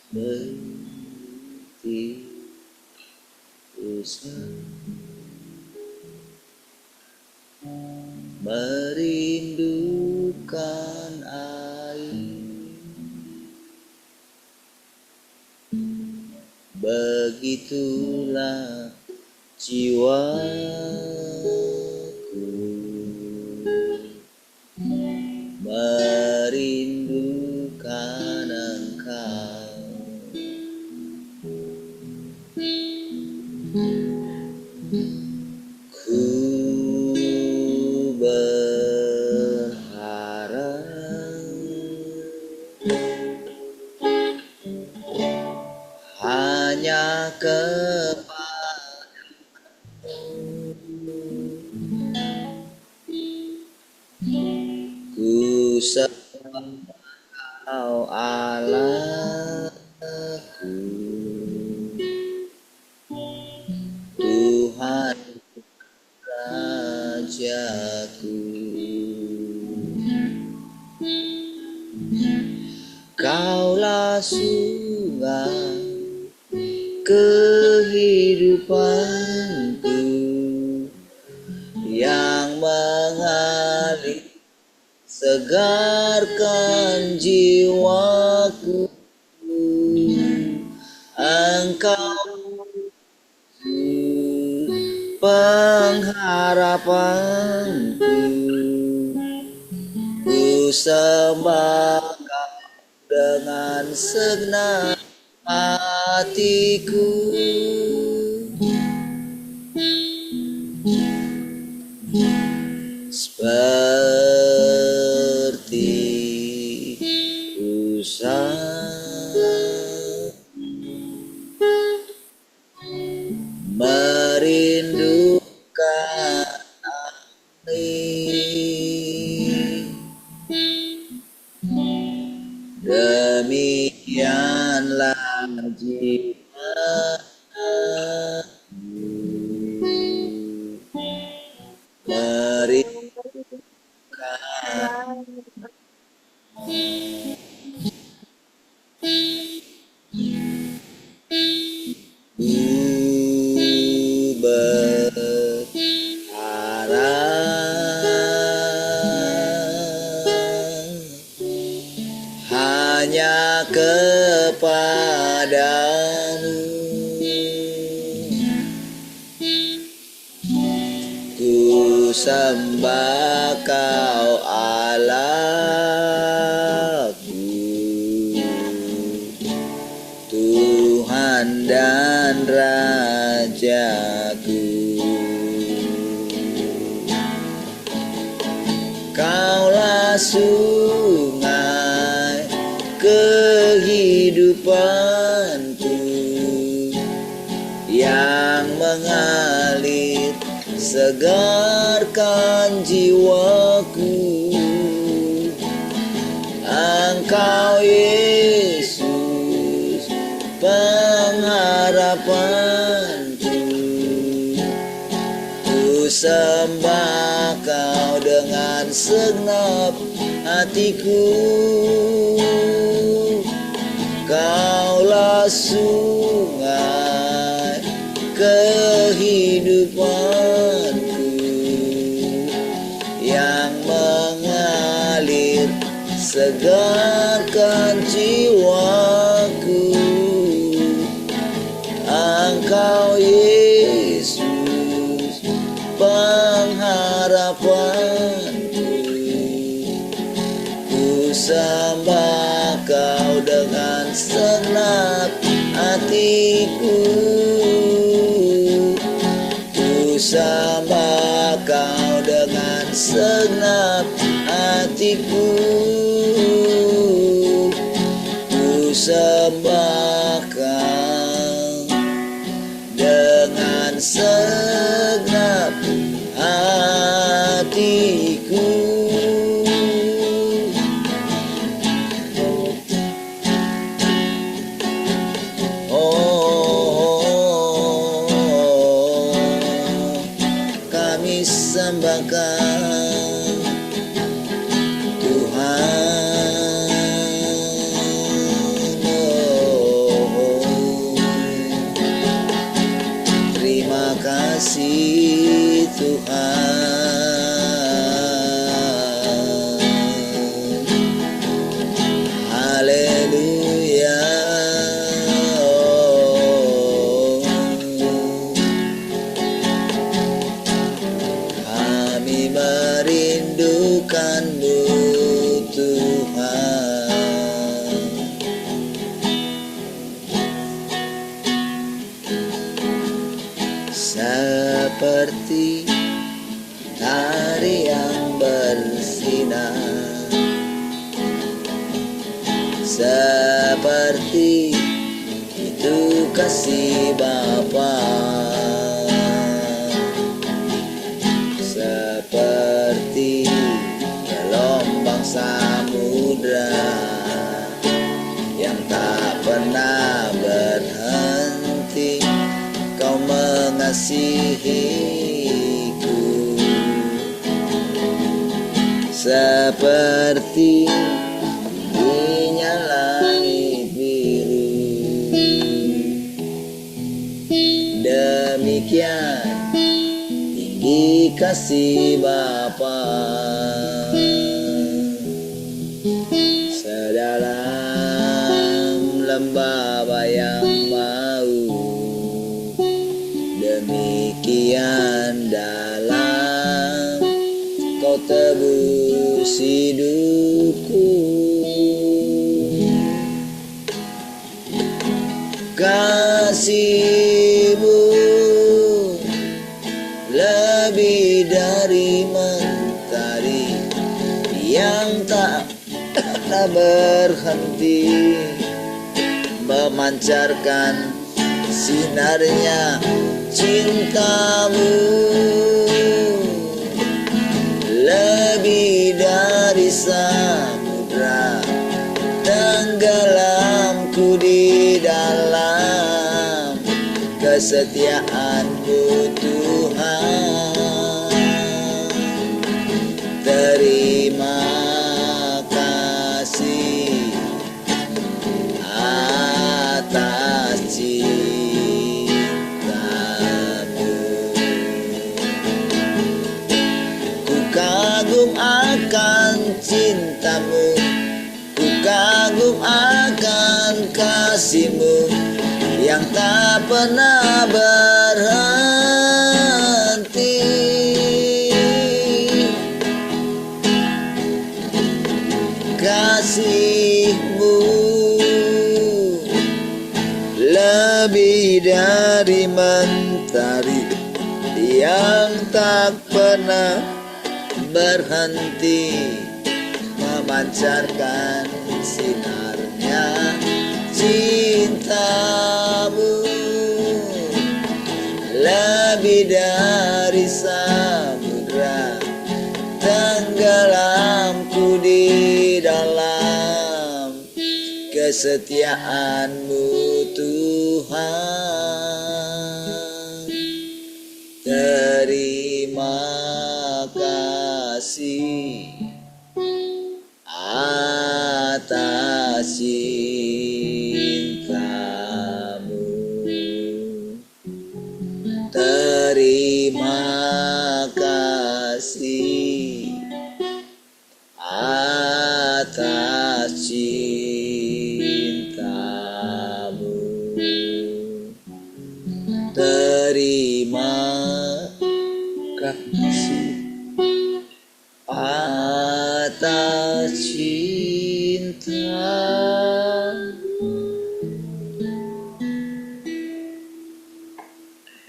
Berhenti usah merindukan air, begitulah jiwaku merindukan Engkau. Ku berharap hanya ku sembah Kau Allahku, Tuhan Rajaku. Kaulah sungai kehidupanku yang mengalir segarkan jiwaku. Engkau pengharapanku, ku sembah Kau dengan segenap hatiku. Seperti usah merindukan air, demikianlah jiwaku merindukan. Ku berharap hanya kepadamu, ku sembah Kau Allahku, Tuhan dan Rajaku. Kaulah sungai kehidupanku yang mengalir segarkan jiwaku. Engkau Yesus pengharapanku, ku sembah Kau dengan segenap hatiku. Kaulah sungai kehidupanku yang mengalir segarkan jiwaku. Engkau Yesus pengharapanku, ku sembah Kau dengan segenap hatiku. Ku sembah Kau dengan segenap hatiku. Ku sembah Kau dengan segenap hatiku. Kami sembahkan Tuhan seperti hari yang bersinar, seperti itu kasih Bapa, seperti gelombang samudra yang tak pernah berhenti. Kau mengasihiku seperti tingginya langit biru. Demikian tinggi kasih Bapa, sedalam lembah bayang mau, demikian dalam Kau tebus hidupku. Kasih-Mu lebih dari mentari yang tak berhenti memancarkan sinarnya cinta-Mu, lebih dari samudra tenggelamku di dalam kesetiaan-Mu Tuhan. Terima kasih atas cinta-Mu. Ku kagum akan cinta-Mu, ku kagum akan kasih-Mu yang tak pernah berhenti. Kasih-Mu lebih dari mentari yang tak pernah berhenti memancarkan sinarnya cinta-Mu, lebih dari samudra tenggelamku di dalam kesetiaan-Mu Tuhan. Terima kasih atas cinta-Mu. Terima kasih atas cinta-Mu. Terima kasih atas cinta.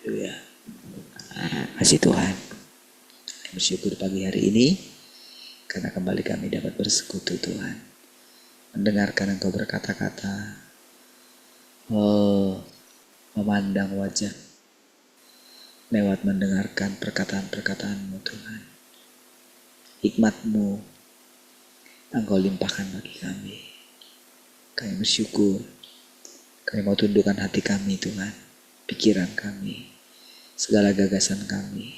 Haleluya. Kasih Tuhan. Bersyukur pagi hari ini karena kembali kami dapat bersekutu Tuhan, mendengarkan Engkau berkata-kata, memandang wajah lewat mendengarkan perkataan-perkataan-Mu Tuhan. Hikmat-Mu Engkau limpahkan bagi kami. Kami bersyukur. Kami mau tundukkan hati kami Tuhan, pikiran kami, segala gagasan kami,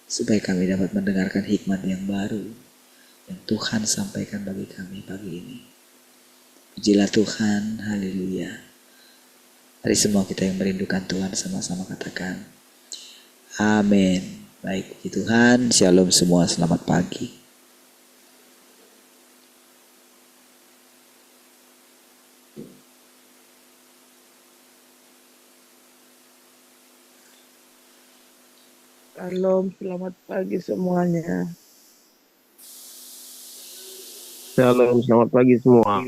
supaya kami dapat mendengarkan hikmat yang baru yang Tuhan sampaikan bagi kami pagi ini. Pujilah Tuhan, haleluya. Mari semua kita yang merindukan Tuhan sama-sama katakan amin. Baik, puji Tuhan. Shalom semua, selamat pagi. Shalom, selamat pagi semuanya. Shalom, selamat pagi semua.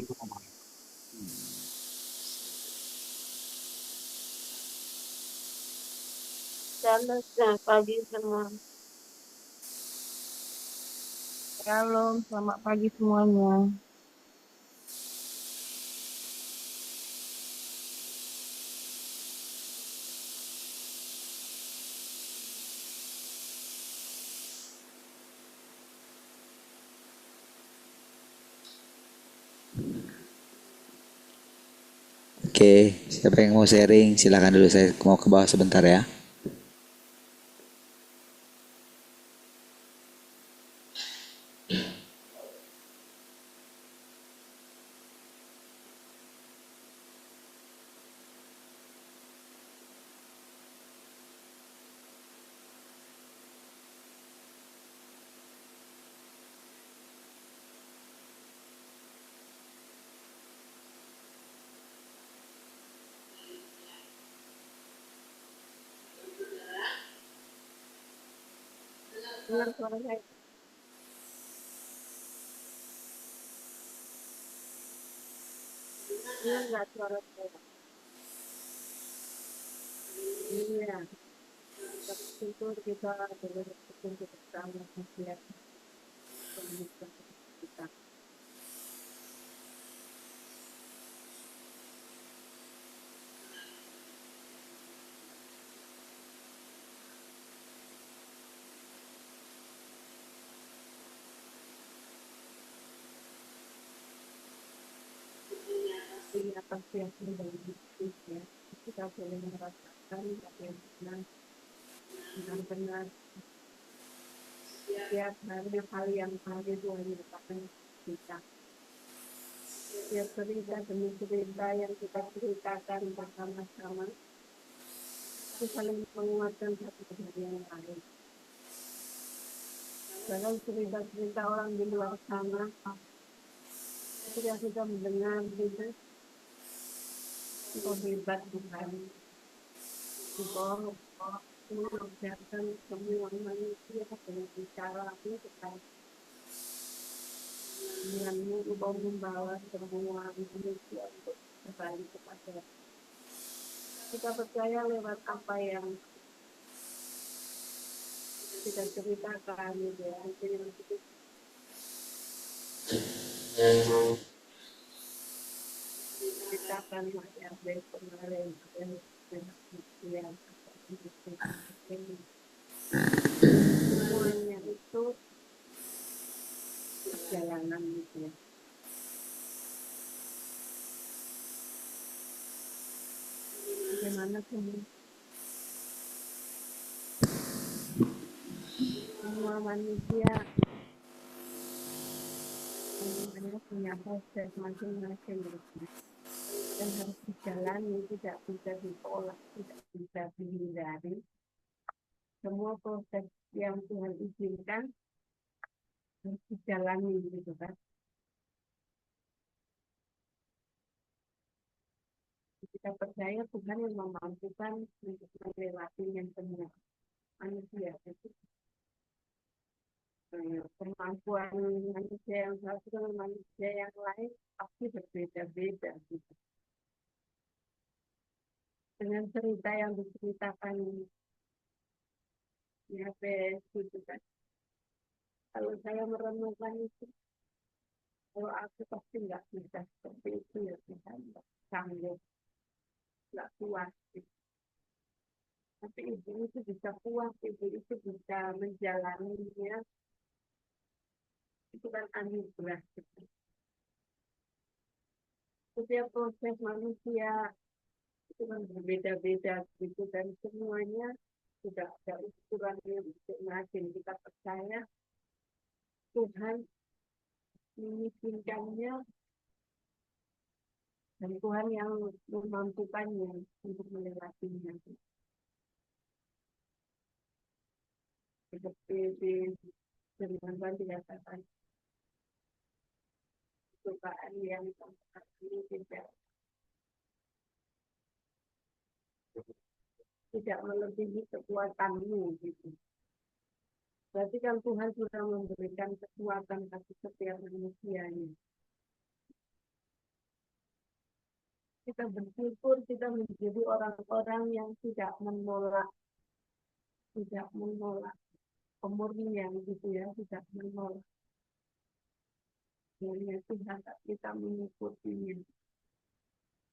Selamat pagi semua. Shalom, selamat pagi semuanya. Oke, siapa yang mau sharing? Silakan dulu, saya mau ke bawah sebentar ya. Dengar suara saya? Dengar nggak suara saya? Iya, kita bersyukur kita boleh berkumpul bersama setiap komunitas kita. Ini atas yang dari hidup ya. Kita boleh merasakan apa yang benar-benar setiap hari hal yang ada Tuhan merupakan kita. Setiap cerita demi cerita yang kita ceritakan bersama-sama itu saling menguatkan satu dengan yang lain. Dalam cerita-cerita orang di luar sana, ketika kita mendengar gitu, itu hebat bukan? Itu mengajarkan semua manusia dengan bicara itu kan denganmu engkau membawa semua manusia untuk kembali kepada kita percaya lewat apa yang kita ceritakan gitu ya. Jadi ceritakan yang dari kemarin dan yang semuanya itu perjalanan gitu ya. Bagaimana semua manusia semuanya punya proses masing-masing gitu. Dan harus dijalani, tidak bisa ditolak, tidak bisa dihindari. Semua proses yang Tuhan izinkan harus dijalani gitu kan. Kita percaya Tuhan yang memampukan untuk melewatinya semua. Manusia itu kemampuan manusia yang satu dengan manusia yang lain pasti berbeda-beda gitu. Dengan cerita yang diceritakan di HPS gitu kan. Kalau saya merenungkan itu, kalau aku pasti nggak bisa seperti itu ya Tuhan, nggak sanggup, nggak kuat. Gitu. Tapi ibu itu bisa kuat, ibu itu bisa menjalaninya, itu kan anugerah. Gitu. Setiap proses manusia itu kan berbeda-beda gitu dan semuanya tidak ada ukurannya masing-masing. Kita percaya Tuhan mengizinkannya dan Tuhan yang memampukannya untuk melewatinya. Seperti di firman Tuhan dikatakan cobaan yang ini tidak melebihi kekuatanmu gitu. Berarti kan Tuhan sudah memberikan kekuatan bagi setiap manusianya. Kita bersyukur kita menjadi orang-orang yang tidak menolak tidak menolak pemurnian gitu ya, tidak menolak hanya Tuhan, kita mengikutinya.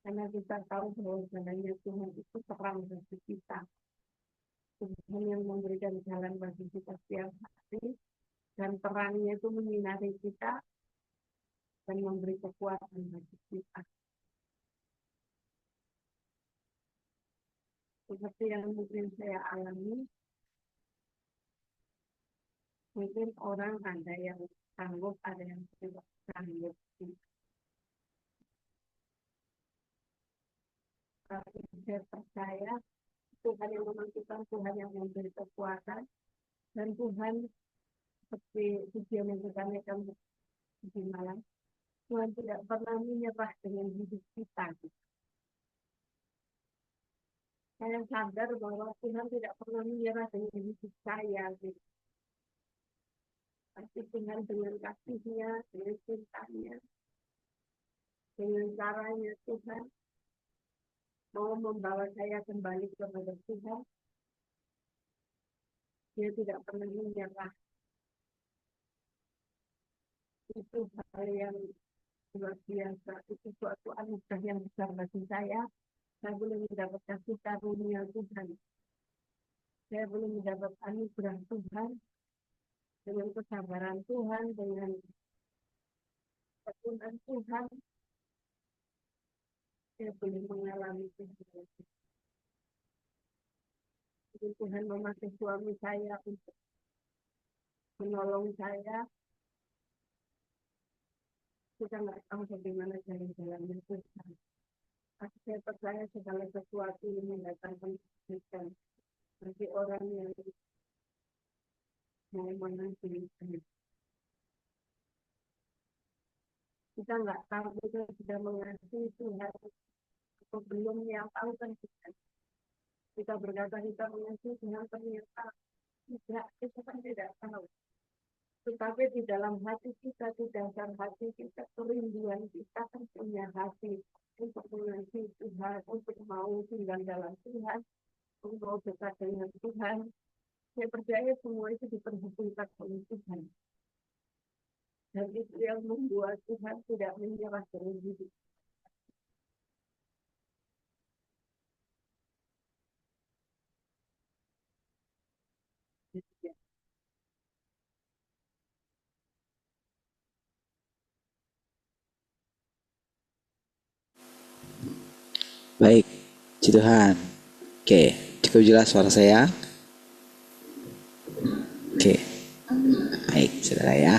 Karena kita tahu bahwa jalannya Tuhan itu terang bagi kita. Tuhan yang memberikan jalan bagi kita setiap hari, dan terangnya itu menyinari kita dan memberi kekuatan bagi kita. Seperti yang mungkin saya alami, mungkin orang ada yang sanggup, ada yang tidak sanggup. Tapi saya percaya Tuhan yang memampukan, Tuhan yang memberi kekuatan, dan Tuhan seperti tujuan yang kita naikkan di malam, Tuhan tidak pernah menyerah dengan hidup kita. Saya sadar bahwa Tuhan tidak pernah menyerah dengan hidup saya. Tapi Tuhan dengan kasih-Nya, dengan cintanya, dengan caranya Tuhan mau membawa saya kembali kepada Tuhan. Dia tidak pernah menyerah. Itu hal yang luar biasa. Itu suatu anugerah yang besar bagi saya. Saya boleh mendapat kasih karunia Tuhan. Saya boleh mendapat anugerah Tuhan dengan kesabaran Tuhan, dengan ketulusan Tuhan. Saya boleh mengalami Tuhan. Tuhan memakai suami saya untuk menolong saya. Kita nggak tahu bagaimana jalan-jalannya Tuhan. Tapi saya percaya segala sesuatu yang mendatangkan kebaikan bagi orang yang mau mengasihi Tuhan. Kita nggak tahu kita sudah mengasihi Tuhan atau belum, yang tahu kan Tuhan. Kita berkata kita mengasihi Tuhan, ternyata tidak, kita kan tidak tahu. Tetapi di dalam hati kita, di dasar hati kita, kerinduan kita kan punya hati untuk mengasihi Tuhan, untuk mau tinggal dalam Tuhan, untuk mau dekat dengan Tuhan. Saya percaya semua itu diperhitungkan oleh Tuhan. Dan itu yang membuat Tuhan tidak menyerah dalam hidup. Baik, Puji Tuhan. Oke, cukup jelas suara saya. Oke, baik saudara ya.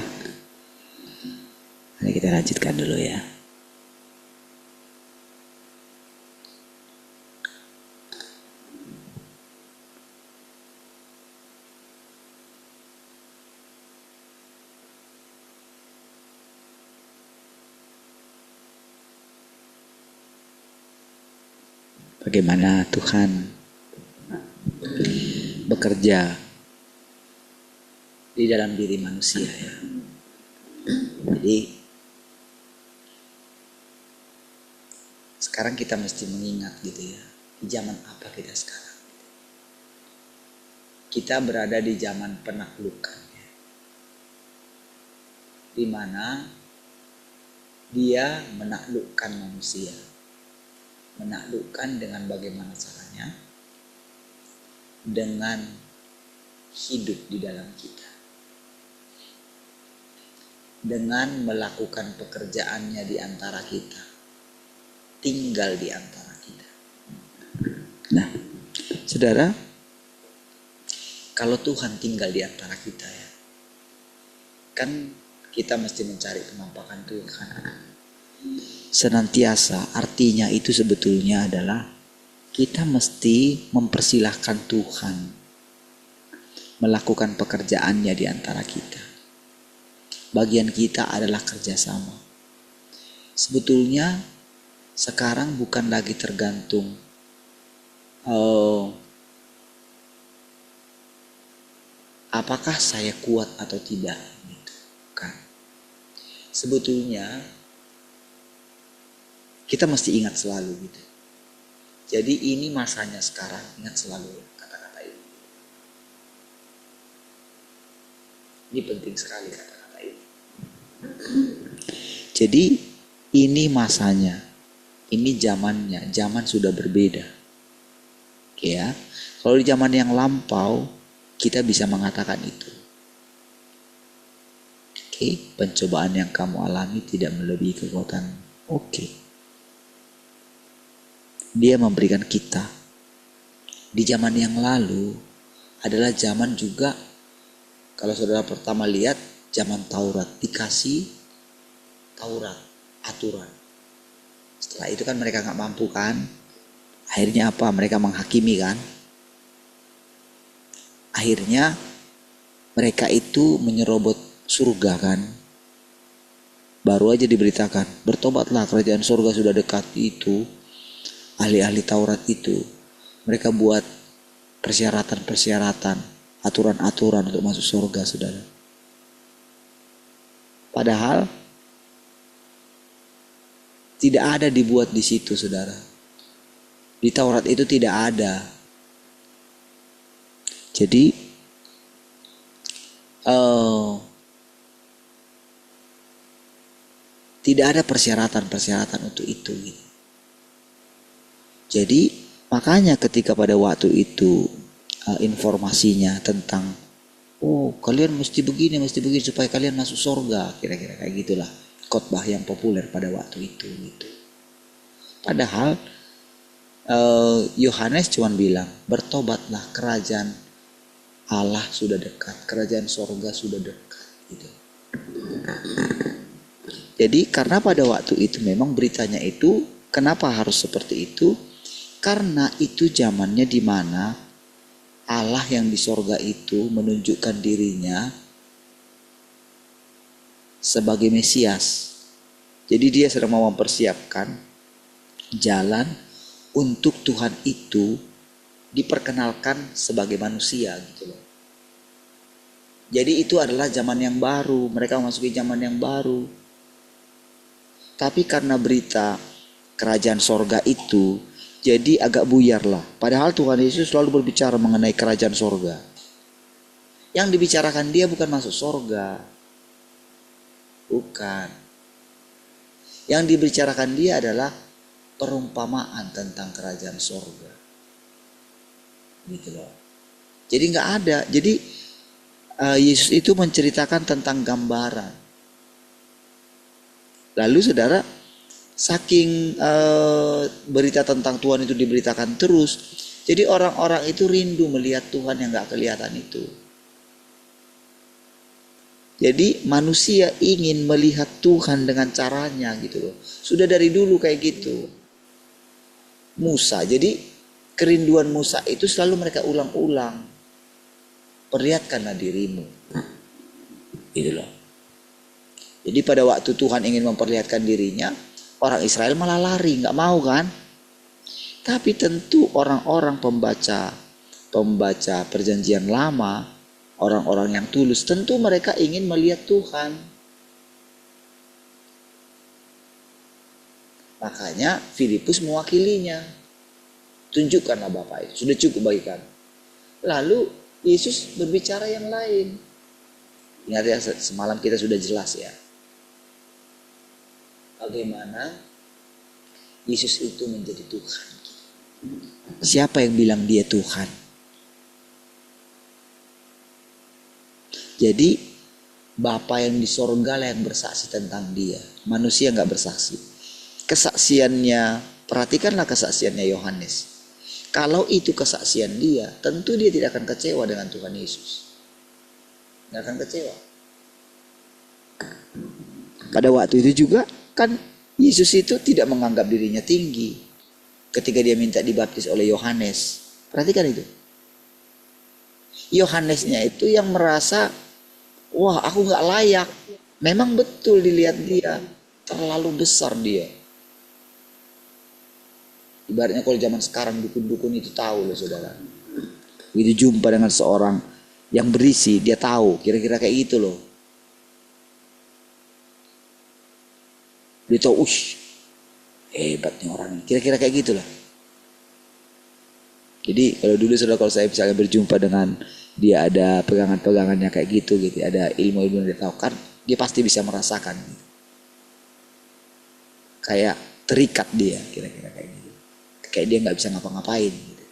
Mari kita lanjutkan dulu ya. Bagaimana Tuhan bekerja di dalam diri manusia ya. Jadi sekarang kita mesti mengingat gitu ya, di zaman apa kita sekarang. Kita berada di zaman penaklukan ya, di mana Dia menaklukkan manusia. Menaklukkan dengan bagaimana caranya? Dengan hidup di dalam kita. Dengan melakukan pekerjaannya di antara kita. Tinggal di antara kita. Nah, saudara, kalau Tuhan tinggal di antara kita ya, kan kita mesti mencari penampakan Tuhan. Senantiasa artinya itu sebetulnya adalah kita mesti mempersilahkan Tuhan melakukan pekerjaannya di antara kita. Bagian kita adalah kerjasama. Sebetulnya sekarang bukan lagi tergantung apakah saya kuat atau tidak. Kan. Sebetulnya kita mesti ingat selalu gitu. Jadi ini masanya sekarang, ingat selalu kata-kata ini. Ini penting sekali kata-kata ini. Jadi ini masanya, ini zamannya, zaman sudah berbeda. Oke ya, kalau di zaman yang lampau kita bisa mengatakan itu. Oke, pencobaan yang kamu alami tidak melebihi kekuatan. Oke. Dia memberikan kita. Di zaman yang lalu adalah zaman juga, kalau saudara pertama lihat, zaman Taurat, dikasih Taurat, aturan. Setelah itu kan mereka gak mampu kan, akhirnya apa? Mereka menghakimi kan. Akhirnya mereka itu menyerobot surga kan. Baru aja diberitakan, bertobatlah kerajaan surga sudah dekat. Itu ahli-ahli Taurat itu, mereka buat persyaratan-persyaratan, aturan-aturan untuk masuk surga, saudara. Padahal tidak ada dibuat di situ, saudara. Di Taurat itu tidak ada. Jadi tidak ada persyaratan-persyaratan untuk itu gitu. Jadi makanya ketika pada waktu itu informasinya tentang kalian mesti begini supaya kalian masuk surga, kira-kira kayak gitulah khotbah yang populer pada waktu itu gitu. Padahal Yohanes cuma bilang, bertobatlah, kerajaan Allah sudah dekat, kerajaan surga sudah dekat gitu. Jadi karena pada waktu itu memang beritanya itu, kenapa harus seperti itu? Karena itu zamannya di mana Allah yang di sorga itu menunjukkan dirinya sebagai Mesias. Jadi dia sedang mau mempersiapkan jalan untuk Tuhan itu diperkenalkan sebagai manusia gitu loh. Jadi itu adalah zaman yang baru, mereka memasuki zaman yang baru. Tapi karena berita kerajaan sorga itu, jadi agak buyar lah. Padahal Tuhan Yesus selalu berbicara mengenai kerajaan sorga. Yang dibicarakan dia bukan masuk sorga. Bukan. Yang dibicarakan dia adalah perumpamaan tentang kerajaan sorga. Gitu loh. Jadi gak ada. Jadi Yesus itu menceritakan tentang gambaran. Lalu saudara, saking berita tentang Tuhan itu diberitakan terus, jadi orang-orang itu rindu melihat Tuhan yang gak kelihatan itu. Jadi manusia ingin melihat Tuhan dengan caranya gitu loh. Sudah dari dulu kayak gitu. Musa, jadi kerinduan Musa itu selalu mereka ulang-ulang. Perlihatkanlah dirimu. Gitu loh. Jadi pada waktu Tuhan ingin memperlihatkan dirinya, orang Israel malah lari, gak mau kan? Tapi tentu orang-orang pembaca perjanjian lama, orang-orang yang tulus, tentu mereka ingin melihat Tuhan. Makanya Filipus mewakilinya. Tunjukkanlah Bapa itu, sudah cukup bagi kami. Lalu Yesus berbicara yang lain. Ingat ya, semalam kita sudah jelas ya, bagaimana Yesus itu menjadi Tuhan. Siapa yang bilang dia Tuhan? Jadi Bapa yang di sorga lah yang bersaksi tentang dia. Manusia gak bersaksi. Kesaksiannya, perhatikanlah kesaksiannya Yohanes. Kalau itu kesaksian dia, tentu dia tidak akan kecewa dengan Tuhan Yesus. Gak akan kecewa. Pada waktu itu juga kan Yesus itu tidak menganggap dirinya tinggi ketika dia minta dibaptis oleh Yohanes. Perhatikan itu. Yohanesnya itu yang merasa, wah aku gak layak. Memang betul dilihat dia, terlalu besar dia. Ibaratnya kalau zaman sekarang dukun-dukun itu tahu loh saudara. Begitu jumpa dengan seorang yang berisi, dia tahu kira-kira kayak gitu loh. Dia tahu, hebatnya orang ini. Kira-kira kayak gitulah. Jadi kalau dulu saudara, kalau saya misalnya berjumpa dengan dia ada pegangan-pegangannya kayak gitu, ada ilmu-ilmu yang dia tahu kan, dia pasti bisa merasakan gitu. Kayak terikat dia kira-kira kayak gitu, kayak dia nggak bisa ngapa-ngapain gitu.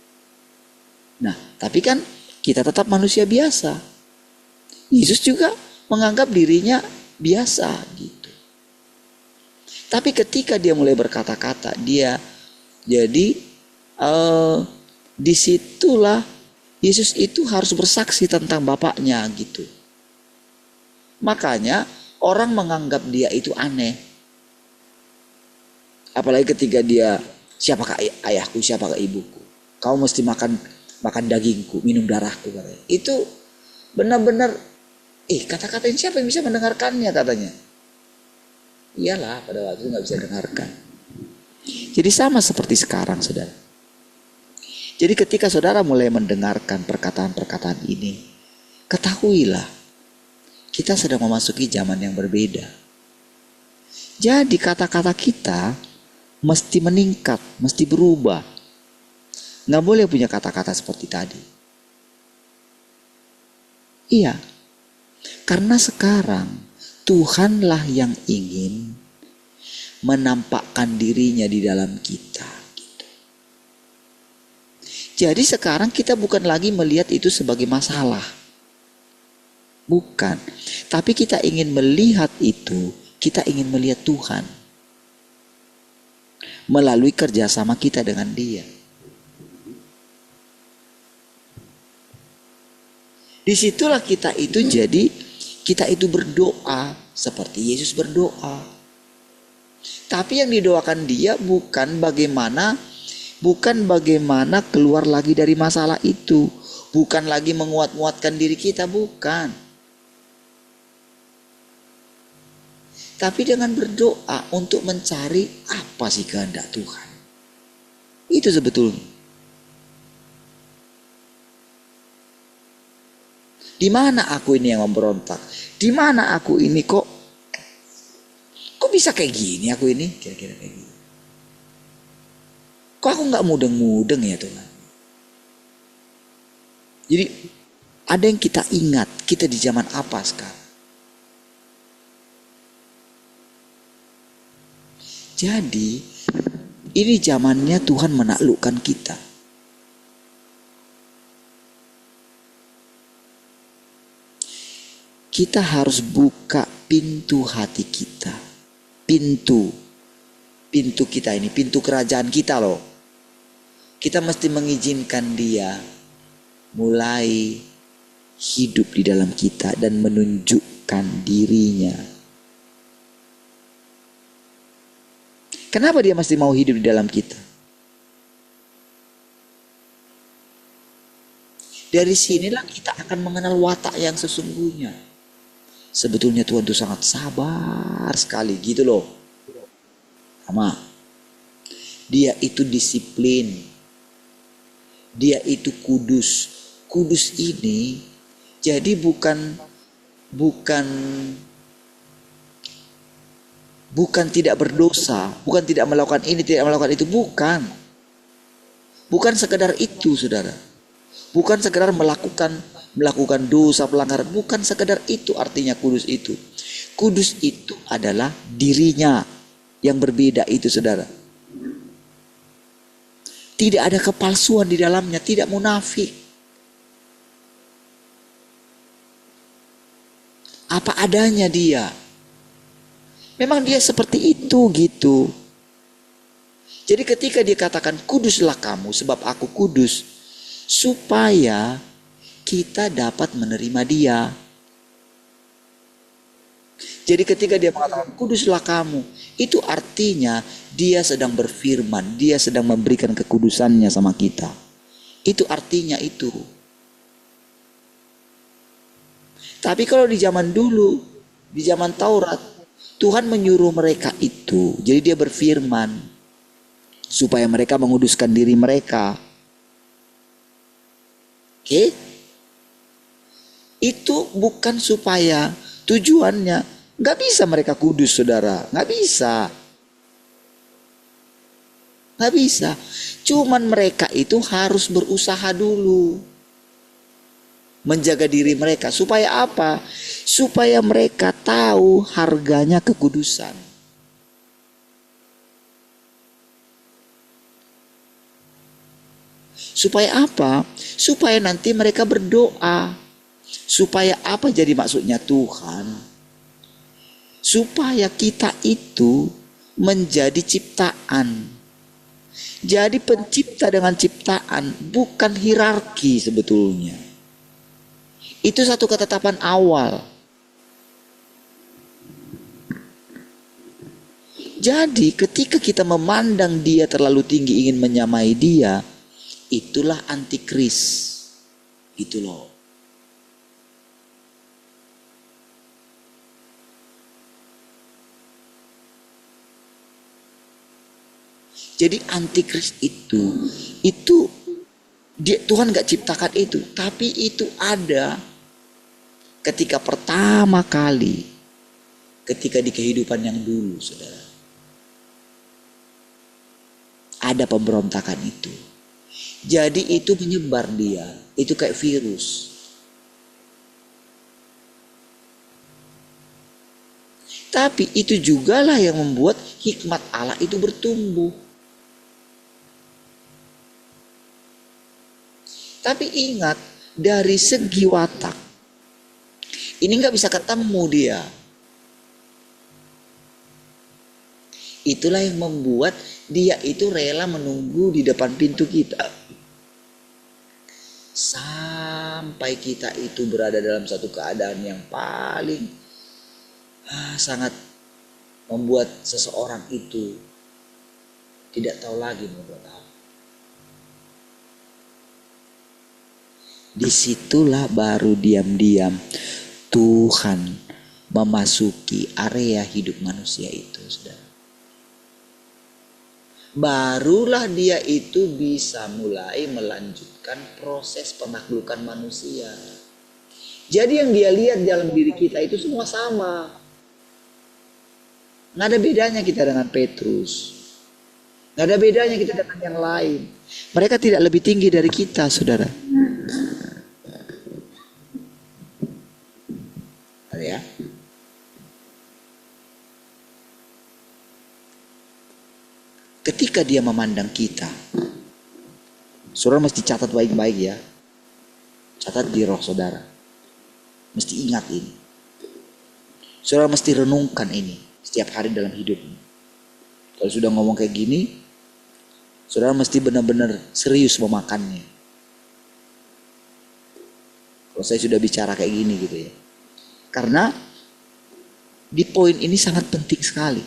Nah tapi kan kita tetap manusia biasa. Yesus juga menganggap dirinya biasa gitu. Tapi ketika dia mulai berkata-kata, dia jadi disitulah Yesus itu harus bersaksi tentang Bapaknya gitu. Makanya orang menganggap dia itu aneh. Apalagi ketika dia, siapakah ayahku, siapakah ibuku? Kau mesti makan dagingku, minum darahku katanya. Itu benar-benar, kata-kata ini siapa yang bisa mendengarkannya katanya. Iyalah, pada waktu itu nggak bisa dengarkan. Jadi sama seperti sekarang, saudara. Jadi ketika saudara mulai mendengarkan perkataan-perkataan ini, ketahuilah kita sedang memasuki zaman yang berbeda. Jadi kata-kata kita mesti meningkat, mesti berubah. Nggak boleh punya kata-kata seperti tadi. Iya, karena sekarang Tuhanlah yang ingin menampakkan dirinya di dalam kita. Jadi sekarang kita bukan lagi melihat itu sebagai masalah. Bukan. Tapi kita ingin melihat itu, kita ingin melihat Tuhan. Melalui kerjasama kita dengan Dia. Disitulah kita itu berdoa seperti Yesus berdoa. Tapi yang didoakan Dia bukan bagaimana keluar lagi dari masalah itu. Bukan lagi menguat-nguatkan diri kita, bukan. Tapi dengan berdoa untuk mencari apa sih kehendak Tuhan. Itu sebetulnya. Di mana aku ini yang memberontak? Di mana aku ini kok bisa kayak gini aku ini? Kira-kira kayak gini. Kok aku gak mudeng-mudeng ya Tuhan? Jadi ada yang kita ingat, kita di zaman apa sekarang? Jadi ini zamannya Tuhan menaklukkan kita. Kita harus buka pintu hati kita. Pintu kita ini, pintu kerajaan kita loh. Kita mesti mengizinkan Dia mulai hidup di dalam kita dan menunjukkan dirinya. Kenapa Dia mesti mau hidup di dalam kita? Dari sinilah kita akan mengenal watak yang sesungguhnya. Sebetulnya Tuhan itu sangat sabar sekali gitu loh. Sama. Dia itu disiplin. Dia itu kudus. Kudus ini jadi bukan tidak berdosa, bukan tidak melakukan ini, tidak melakukan itu, bukan. Bukan sekedar itu, saudara. Bukan sekedar melakukan dosa, pelanggaran, bukan sekedar itu artinya kudus itu. Kudus itu adalah dirinya yang berbeda itu, saudara. Tidak ada kepalsuan di dalamnya, tidak munafik. Apa adanya dia. Memang dia seperti itu gitu. Jadi ketika dia katakan kuduslah kamu sebab aku kudus, supaya kita dapat menerima Dia. Jadi ketika Dia mengatakan kuduslah kamu, itu artinya Dia sedang berfirman, Dia sedang memberikan kekudusannya sama kita. Itu artinya itu. Tapi kalau di zaman dulu, di zaman Taurat, Tuhan menyuruh mereka itu. Jadi Dia berfirman supaya mereka menguduskan diri mereka. Oke? Itu bukan supaya tujuannya nggak bisa mereka kudus, saudara. Nggak bisa. Nggak bisa. Cuman mereka itu harus berusaha dulu. menjaga diri mereka. Supaya apa? Supaya mereka tahu harganya kekudusan. Supaya apa? Supaya nanti mereka berdoa. Supaya apa jadi maksudnya Tuhan? Supaya kita itu menjadi ciptaan. Jadi pencipta dengan ciptaan bukan hierarki sebetulnya. Itu satu ketetapan awal. Jadi ketika kita memandang dia terlalu tinggi ingin menyamai dia, itulah antikris. Gitu loh. Jadi antikris itu dia, Tuhan gak ciptakan itu, tapi itu ada ketika pertama kali, ketika di kehidupan yang dulu, saudara, ada pemberontakan itu. Jadi itu menyebar dia, itu kayak virus. Tapi itu jugalah yang membuat hikmat Allah itu bertumbuh. Tapi ingat, dari segi watak, ini nggak bisa ketemu dia. Itulah yang membuat dia itu rela menunggu di depan pintu kita. Sampai kita itu berada dalam satu keadaan yang paling sangat membuat seseorang itu tidak tahu lagi mau buat apa. Disitulah baru diam-diam Tuhan memasuki area hidup manusia itu, saudara. Barulah dia itu bisa mulai melanjutkan proses penaklukan manusia. Jadi yang dia lihat dalam diri kita itu semua sama. Nggak ada bedanya kita dengan Petrus. Nggak ada bedanya kita dengan yang lain. Mereka tidak lebih tinggi dari kita, saudara. Ya. Ketika dia memandang kita, saudara mesti catat baik-baik ya. Catat di roh saudara. Mesti ingat ini. Saudara mesti renungkan ini setiap hari dalam hidupmu. Kalau sudah ngomong kayak gini, saudara mesti benar-benar serius memakannya. Kalau saya sudah bicara kayak gini gitu ya. Karena di poin ini sangat penting sekali.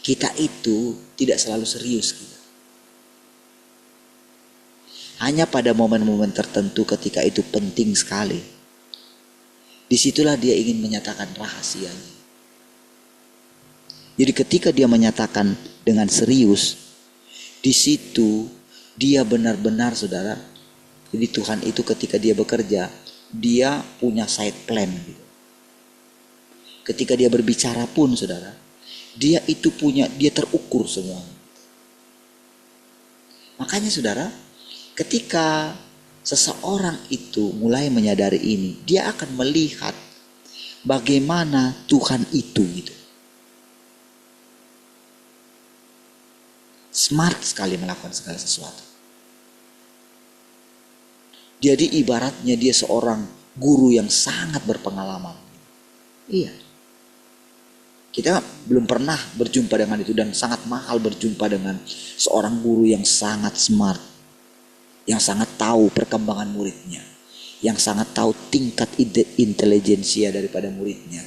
Kita itu tidak selalu serius kita. Hanya pada momen-momen tertentu ketika itu penting sekali. Disitulah dia ingin menyatakan rahasianya. Jadi ketika dia menyatakan dengan serius, di situ dia benar-benar, saudara. Jadi Tuhan itu ketika dia bekerja, dia punya side plan. Ketika dia berbicara pun, saudara, dia itu punya, dia terukur semua. Makanya saudara, ketika seseorang itu mulai menyadari ini, dia akan melihat bagaimana Tuhan itu gitu. Smart sekali melakukan segala sesuatu. Jadi ibaratnya dia seorang guru yang sangat berpengalaman. Iya. Kita belum pernah berjumpa dengan itu dan sangat mahal berjumpa dengan seorang guru yang sangat smart. Yang sangat tahu perkembangan muridnya. Yang sangat tahu tingkat intelijensia daripada muridnya.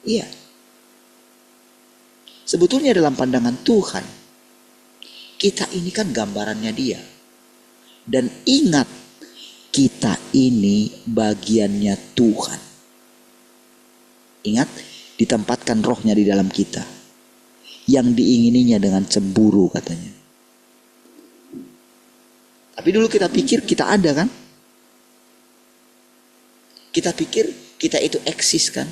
Iya. Sebetulnya dalam pandangan Tuhan, kita ini kan gambarannya dia. Dan ingat, kita ini bagiannya Tuhan. Ingat, ditempatkan rohnya di dalam kita. Yang diingininya dengan cemburu katanya. Tapi dulu kita pikir kita ada kan? Kita pikir kita itu eksis kan?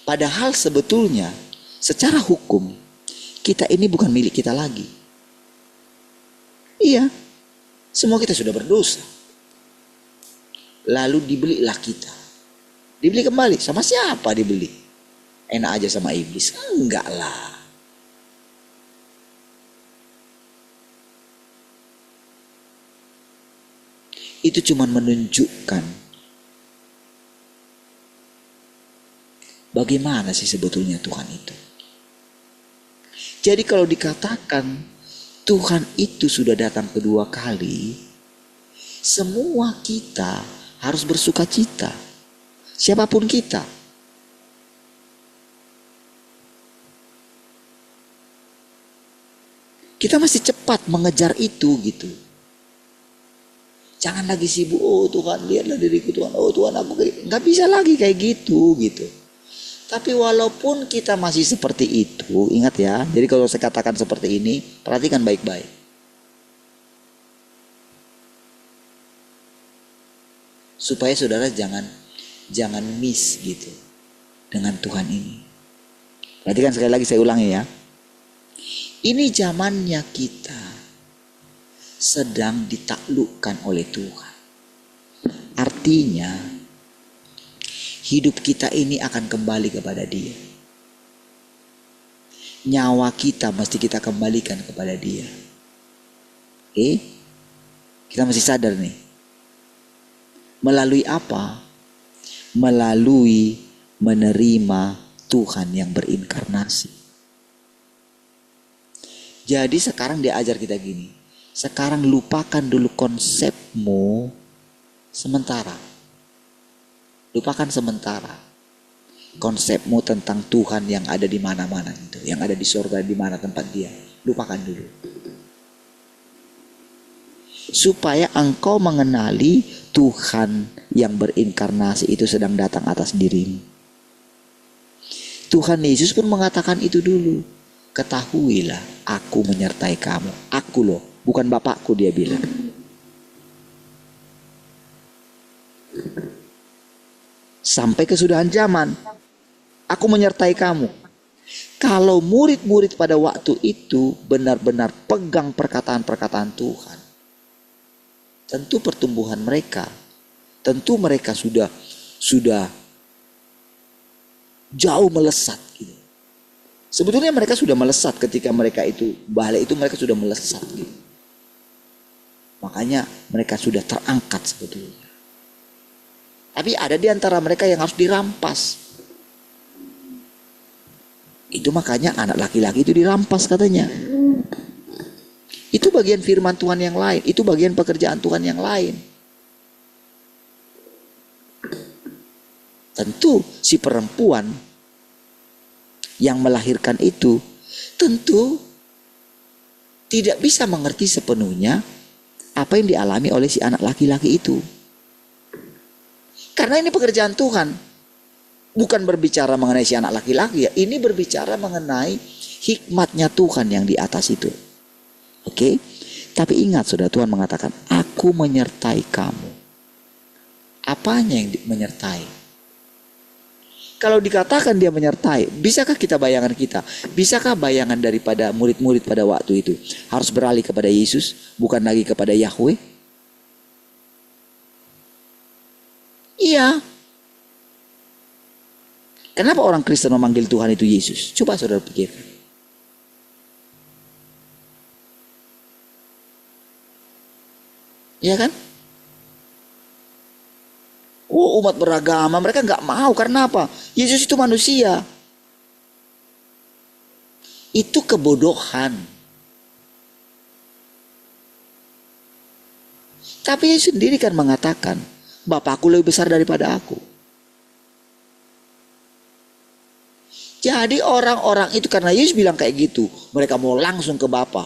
Padahal sebetulnya secara hukum kita ini bukan milik kita lagi. Iya, semua kita sudah berdosa. Lalu dibelilah kita. Dibeli kembali, sama siapa dibeli? Enak aja sama iblis? Enggak lah. Itu cuma menunjukkan bagaimana sih sebetulnya Tuhan itu. Jadi kalau dikatakan Tuhan itu sudah datang kedua kali, semua kita harus bersuka cita. Siapapun kita. Kita masih cepat mengejar itu gitu. Jangan lagi sibuk, oh Tuhan lihatlah diriku Tuhan, oh Tuhan aku nggak bisa lagi kayak gitu. Tapi walaupun kita masih seperti itu, ingat ya, jadi kalau saya katakan seperti ini, perhatikan baik-baik. Supaya saudara jangan miss gitu dengan Tuhan ini. Perhatikan sekali lagi, saya ulangi ya. Ini zamannya kita sedang ditaklukkan oleh Tuhan. Artinya hidup kita ini akan kembali kepada Dia. Nyawa kita mesti kita kembalikan kepada Dia. Oke? Kita mesti sadar nih. Melalui apa? Melalui menerima Tuhan yang berinkarnasi. Jadi sekarang dia ajar kita gini. Sekarang lupakan dulu konsepmu sementara. Lupakan sementara konsepmu tentang Tuhan yang ada di mana-mana itu, yang ada di surga, di mana tempat Dia. Lupakan dulu. Supaya engkau mengenali Tuhan yang berinkarnasi itu sedang datang atas dirimu. Tuhan Yesus pun mengatakan itu dulu. Ketahuilah, aku menyertai kamu. Aku loh, bukan Bapakku, dia bilang. Sampai kesudahan zaman, aku menyertai kamu. Kalau murid-murid pada waktu itu benar-benar pegang perkataan-perkataan Tuhan, tentu pertumbuhan mereka, tentu mereka sudah jauh melesat gitu. Sebetulnya mereka sudah melesat ketika mereka itu balik itu, mereka sudah melesat gitu. Makanya mereka sudah terangkat sebetulnya. Tapi ada di antara mereka yang harus dirampas. Itu makanya anak laki-laki itu dirampas katanya. Itu bagian firman Tuhan yang lain. Itu bagian pekerjaan Tuhan yang lain. Tentu si perempuan yang melahirkan itu tentu tidak bisa mengerti sepenuhnya apa yang dialami oleh si anak laki-laki itu. Karena ini pekerjaan Tuhan. Bukan berbicara mengenai si anak laki-laki ya. Ini berbicara mengenai hikmatnya Tuhan yang di atas itu. Oke? Tapi ingat saudara, Tuhan mengatakan, aku menyertai kamu. Apanya yang menyertai? Kalau dikatakan dia menyertai, bisakah kita bayangan kita? Bisakah bayangan daripada murid-murid pada waktu itu harus beralih kepada Yesus, bukan lagi kepada Yahweh? Iya. Kenapa orang Kristen memanggil Tuhan itu Yesus? Coba saudara pikirkan. Iya kan? Oh, umat beragama mereka nggak mau, karena apa? Yesus itu manusia. Itu kebodohan. Tapi Yesus sendiri kan mengatakan, Bapakku lebih besar daripada aku. Jadi orang-orang itu karena Yesus bilang kayak gitu, mereka mau langsung ke Bapa.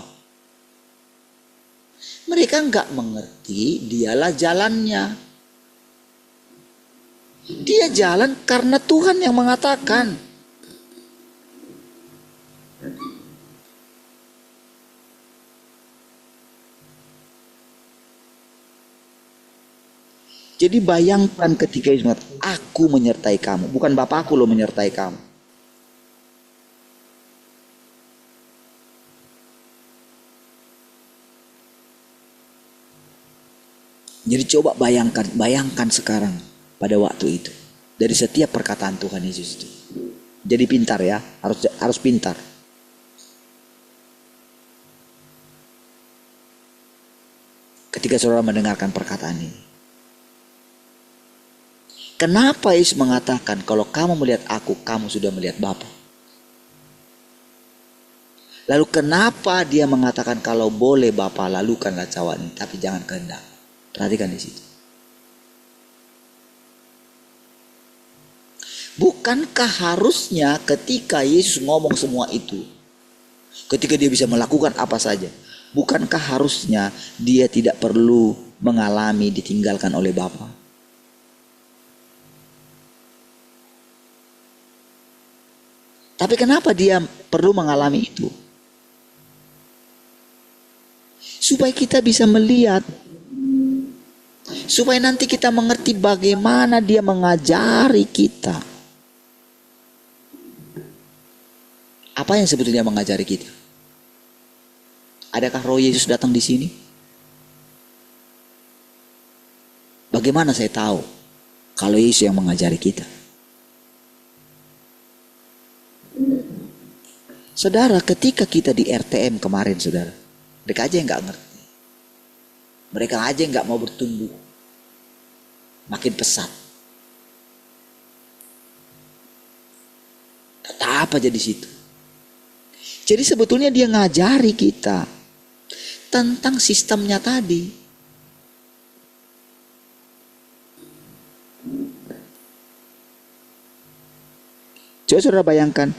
Mereka nggak mengerti dialah jalannya. Dia jalan karena Tuhan yang mengatakan. Jadi bayangkan ketika Yesus mengatakan, aku menyertai kamu, bukan Bapakku loh menyertai kamu. Jadi coba bayangkan sekarang pada waktu itu. Dari setiap perkataan Tuhan Yesus itu. Jadi pintar ya, harus pintar. Ketika saudara mendengarkan perkataan ini. Kenapa Yesus mengatakan kalau kamu melihat aku, kamu sudah melihat Bapa? Lalu kenapa dia mengatakan kalau boleh Bapa lalukanlah cawan ini, tapi jangan kehendak. Perhatikan di situ. Bukankah harusnya ketika Yesus ngomong semua itu, ketika dia bisa melakukan apa saja, bukankah harusnya dia tidak perlu mengalami ditinggalkan oleh Bapa? Tapi kenapa dia perlu mengalami itu? Supaya kita bisa melihat. Supaya nanti kita mengerti bagaimana dia mengajari kita. Apa yang sebetulnya mengajari kita? Adakah Roh Yesus datang di sini? Bagaimana saya tahu kalau Yesus yang mengajari kita? Saudara, ketika kita di RTM kemarin, saudara, mereka aja yang gak ngerti. Mereka aja yang gak mau bertumbuh. Makin pesat. Tetap aja di situ. Jadi sebetulnya dia ngajari kita tentang sistemnya tadi. Coba saudara bayangkan.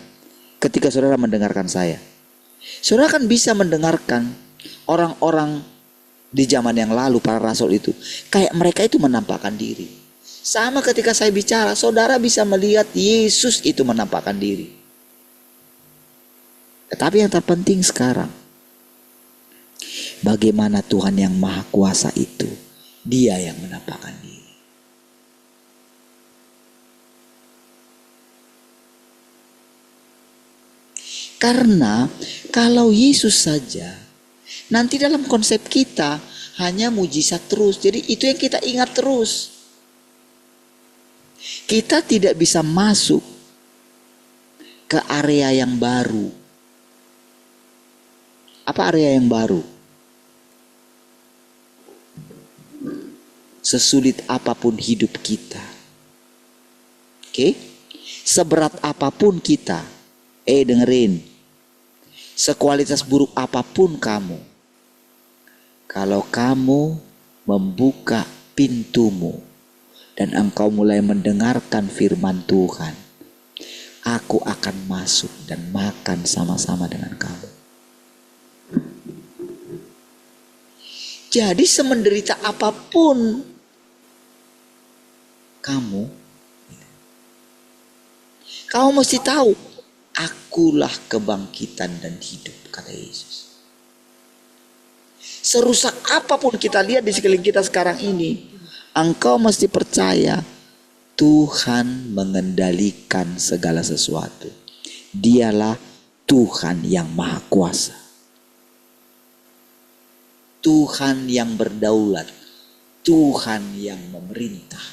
Ketika saudara mendengarkan saya, saudara kan bisa mendengarkan orang-orang di zaman yang lalu, para rasul itu, kayak mereka itu menampakkan diri. Sama ketika saya bicara, saudara bisa melihat Yesus itu menampakkan diri. Tetapi yang terpenting sekarang, bagaimana Tuhan yang Maha Kuasa itu, Dia yang menampakkan diri. Karena kalau Yesus saja, nanti dalam konsep kita hanya mujizat terus. Jadi itu yang kita ingat terus. Kita tidak bisa masuk ke area yang baru. Apa area yang baru? Sesulit apapun hidup kita. Oke? Seberat apapun kita. Dengerin. Sekualitas buruk apapun kamu, kalau kamu membuka pintumu dan engkau mulai mendengarkan firman Tuhan, aku akan masuk dan makan sama-sama dengan kamu. Jadi semenderita apapun kamu mesti tahu, akulah kebangkitan dan hidup, kata Yesus. Serusak apapun kita lihat di sekeliling kita sekarang ini, engkau mesti percaya Tuhan mengendalikan segala sesuatu. Dialah Tuhan yang Maha Kuasa. Tuhan yang berdaulat. Tuhan yang memerintah.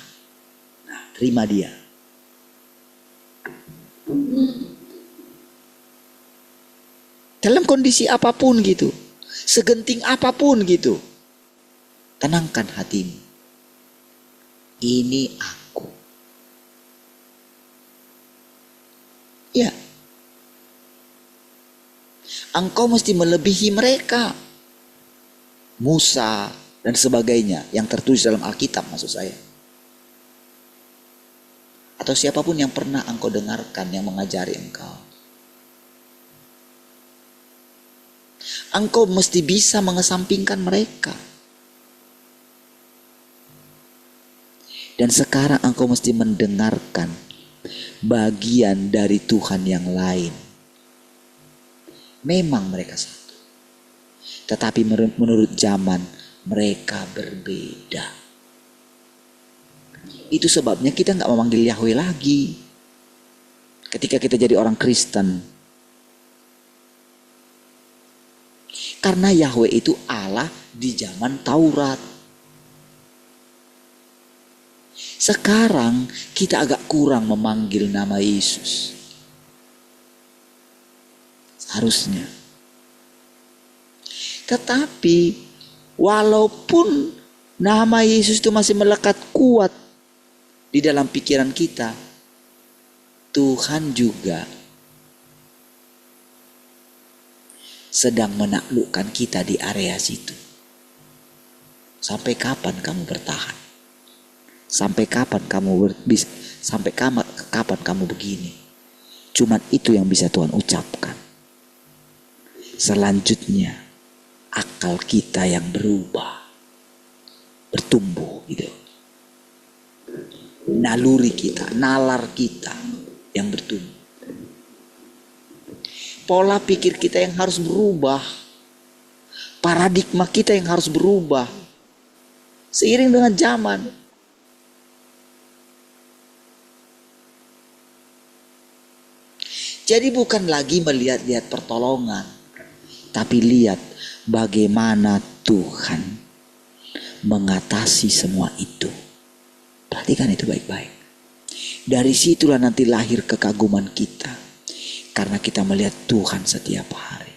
Nah, terima Dia. Dalam kondisi apapun gitu, segenting apapun gitu, tenangkan hatimu. Ini aku. Ya. Engkau mesti melebihi mereka. Musa dan sebagainya yang tertulis dalam Alkitab, maksud saya. Atau siapapun yang pernah engkau dengarkan yang mengajari engkau. Engkau mesti bisa mengesampingkan mereka. Dan sekarang engkau mesti mendengarkan bagian dari Tuhan yang lain. Memang mereka satu. Tetapi menurut zaman mereka berbeda. Itu sebabnya kita gak memanggil Yahweh lagi. Ketika kita jadi orang Kristen. Karena Yahweh itu Allah di zaman Taurat. Sekarang kita agak kurang memanggil nama Yesus. Seharusnya. Tetapi walaupun nama Yesus itu masih melekat kuat di dalam pikiran kita, Tuhan juga sedang menaklukkan kita di area situ. Sampai kapan kamu bertahan? Sampai kapan kapan kamu begini? Cuman itu yang bisa Tuhan ucapkan. Selanjutnya akal kita yang berubah, bertumbuh gitu. Naluri kita, nalar kita yang bertumbuh. Pola pikir kita yang harus berubah. Paradigma kita yang harus berubah. Seiring dengan zaman. Jadi bukan lagi melihat-lihat pertolongan, tapi lihat bagaimana Tuhan mengatasi semua itu. Perhatikan itu baik-baik. Dari situlah nanti lahir kekaguman kita, karena kita melihat Tuhan setiap hari.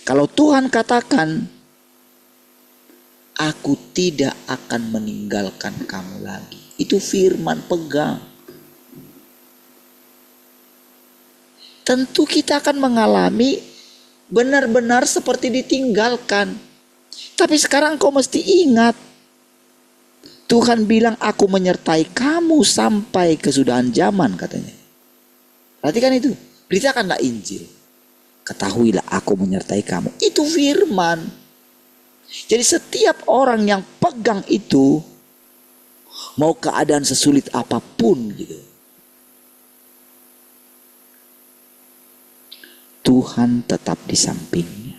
Kalau Tuhan katakan, aku tidak akan meninggalkan kamu lagi. Itu firman, pegang. Tentu kita akan mengalami benar-benar seperti ditinggalkan. Tapi sekarang kau mesti ingat, Tuhan bilang aku menyertai kamu sampai kesudahan zaman katanya. Perhatikan itu. Beritakanlah Injil. Ketahuilah aku menyertai kamu. Itu firman. Jadi setiap orang yang pegang itu, mau keadaan sesulit apapun gitu, Tuhan tetap di sampingnya.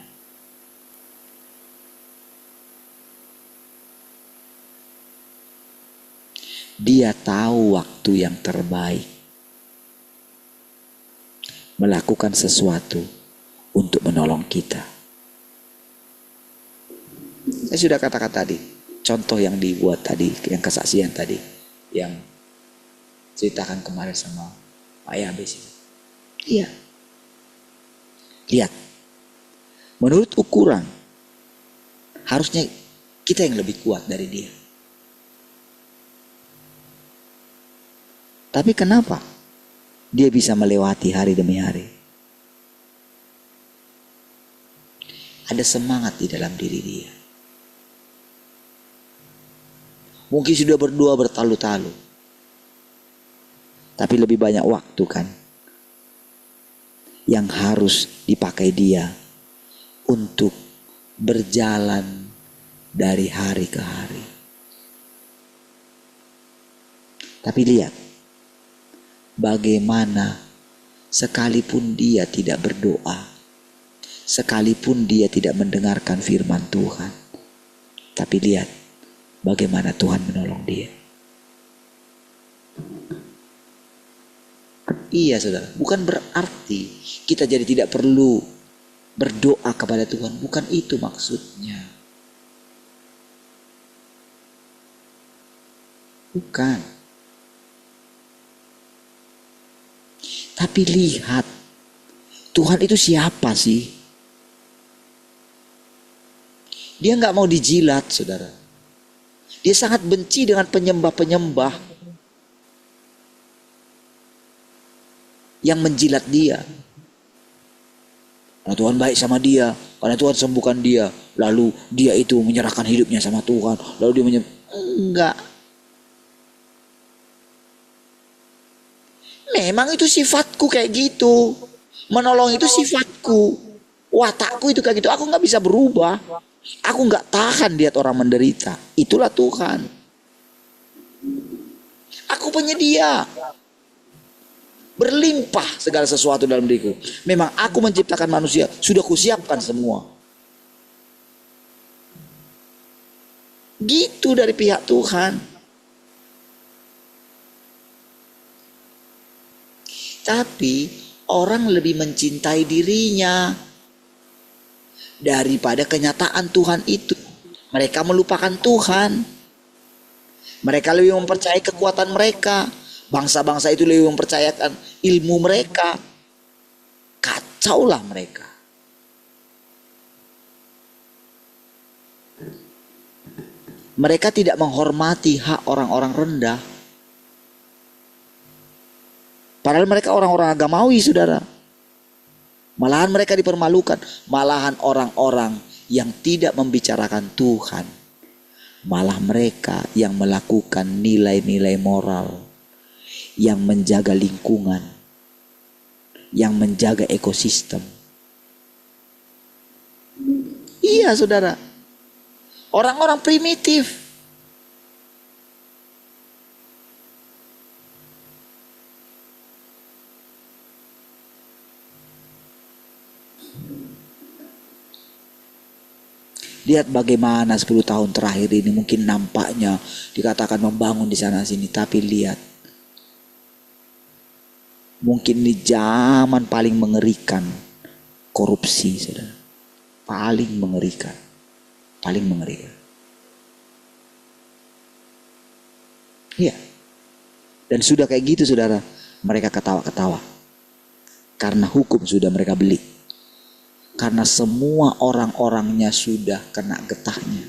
Dia tahu waktu yang terbaik melakukan sesuatu untuk menolong kita. Saya sudah katakan tadi, contoh yang dibuat tadi, yang kesaksian tadi, yang ceritakan kemarin sama Pak Yabes itu. Iya. Lihat, menurut ukuran, harusnya kita yang lebih kuat dari dia. Tapi kenapa dia bisa melewati hari demi hari? Ada semangat di dalam diri dia. Mungkin sudah berdoa bertalu-talu, tapi lebih banyak waktu kan yang harus dipakai dia untuk berjalan dari hari ke hari. Tapi lihat, bagaimana sekalipun dia tidak berdoa, sekalipun dia tidak mendengarkan firman Tuhan, tapi lihat bagaimana Tuhan menolong dia. Iya saudara, bukan berarti kita jadi tidak perlu berdoa kepada Tuhan. Bukan itu maksudnya. Bukan. Tapi lihat, Tuhan itu siapa sih? Dia gak mau dijilat saudara. Dia sangat benci dengan penyembah-penyembah yang menjilat dia. Karena Tuhan baik sama dia, karena Tuhan sembuhkan dia, lalu dia itu menyerahkan hidupnya sama Tuhan, lalu dia enggak. Memang itu sifatku kayak gitu. Menolong itu sifatku. Watakku itu kayak gitu. Aku gak bisa berubah. Aku gak tahan lihat orang menderita. Itulah Tuhan. Aku penyedia. Berlimpah segala sesuatu dalam diriku. Memang aku menciptakan manusia, sudah kusiapkan semua. Gitu dari pihak Tuhan. Tapi orang lebih mencintai dirinya daripada kenyataan Tuhan itu. Mereka melupakan Tuhan. Mereka lebih mempercayai kekuatan mereka. Bangsa-bangsa itu lebih mempercayakan ilmu mereka. Kacaulah mereka. Mereka tidak menghormati hak orang-orang rendah. Padahal mereka orang-orang agamawi, saudara. Malahan mereka dipermalukan. Malahan orang-orang yang tidak membicarakan Tuhan, malah mereka yang melakukan nilai-nilai moral, yang menjaga lingkungan, yang menjaga ekosistem. Iya, saudara. Orang-orang primitif. Lihat bagaimana 10 tahun terakhir ini mungkin nampaknya dikatakan membangun di sana sini. Tapi lihat, mungkin di zaman paling mengerikan korupsi, saudara. Paling mengerikan. Paling mengerikan. Iya. Dan sudah kayak gitu, saudara. Mereka ketawa-ketawa. Karena hukum sudah mereka beli. Karena semua orang-orangnya sudah kena getahnya.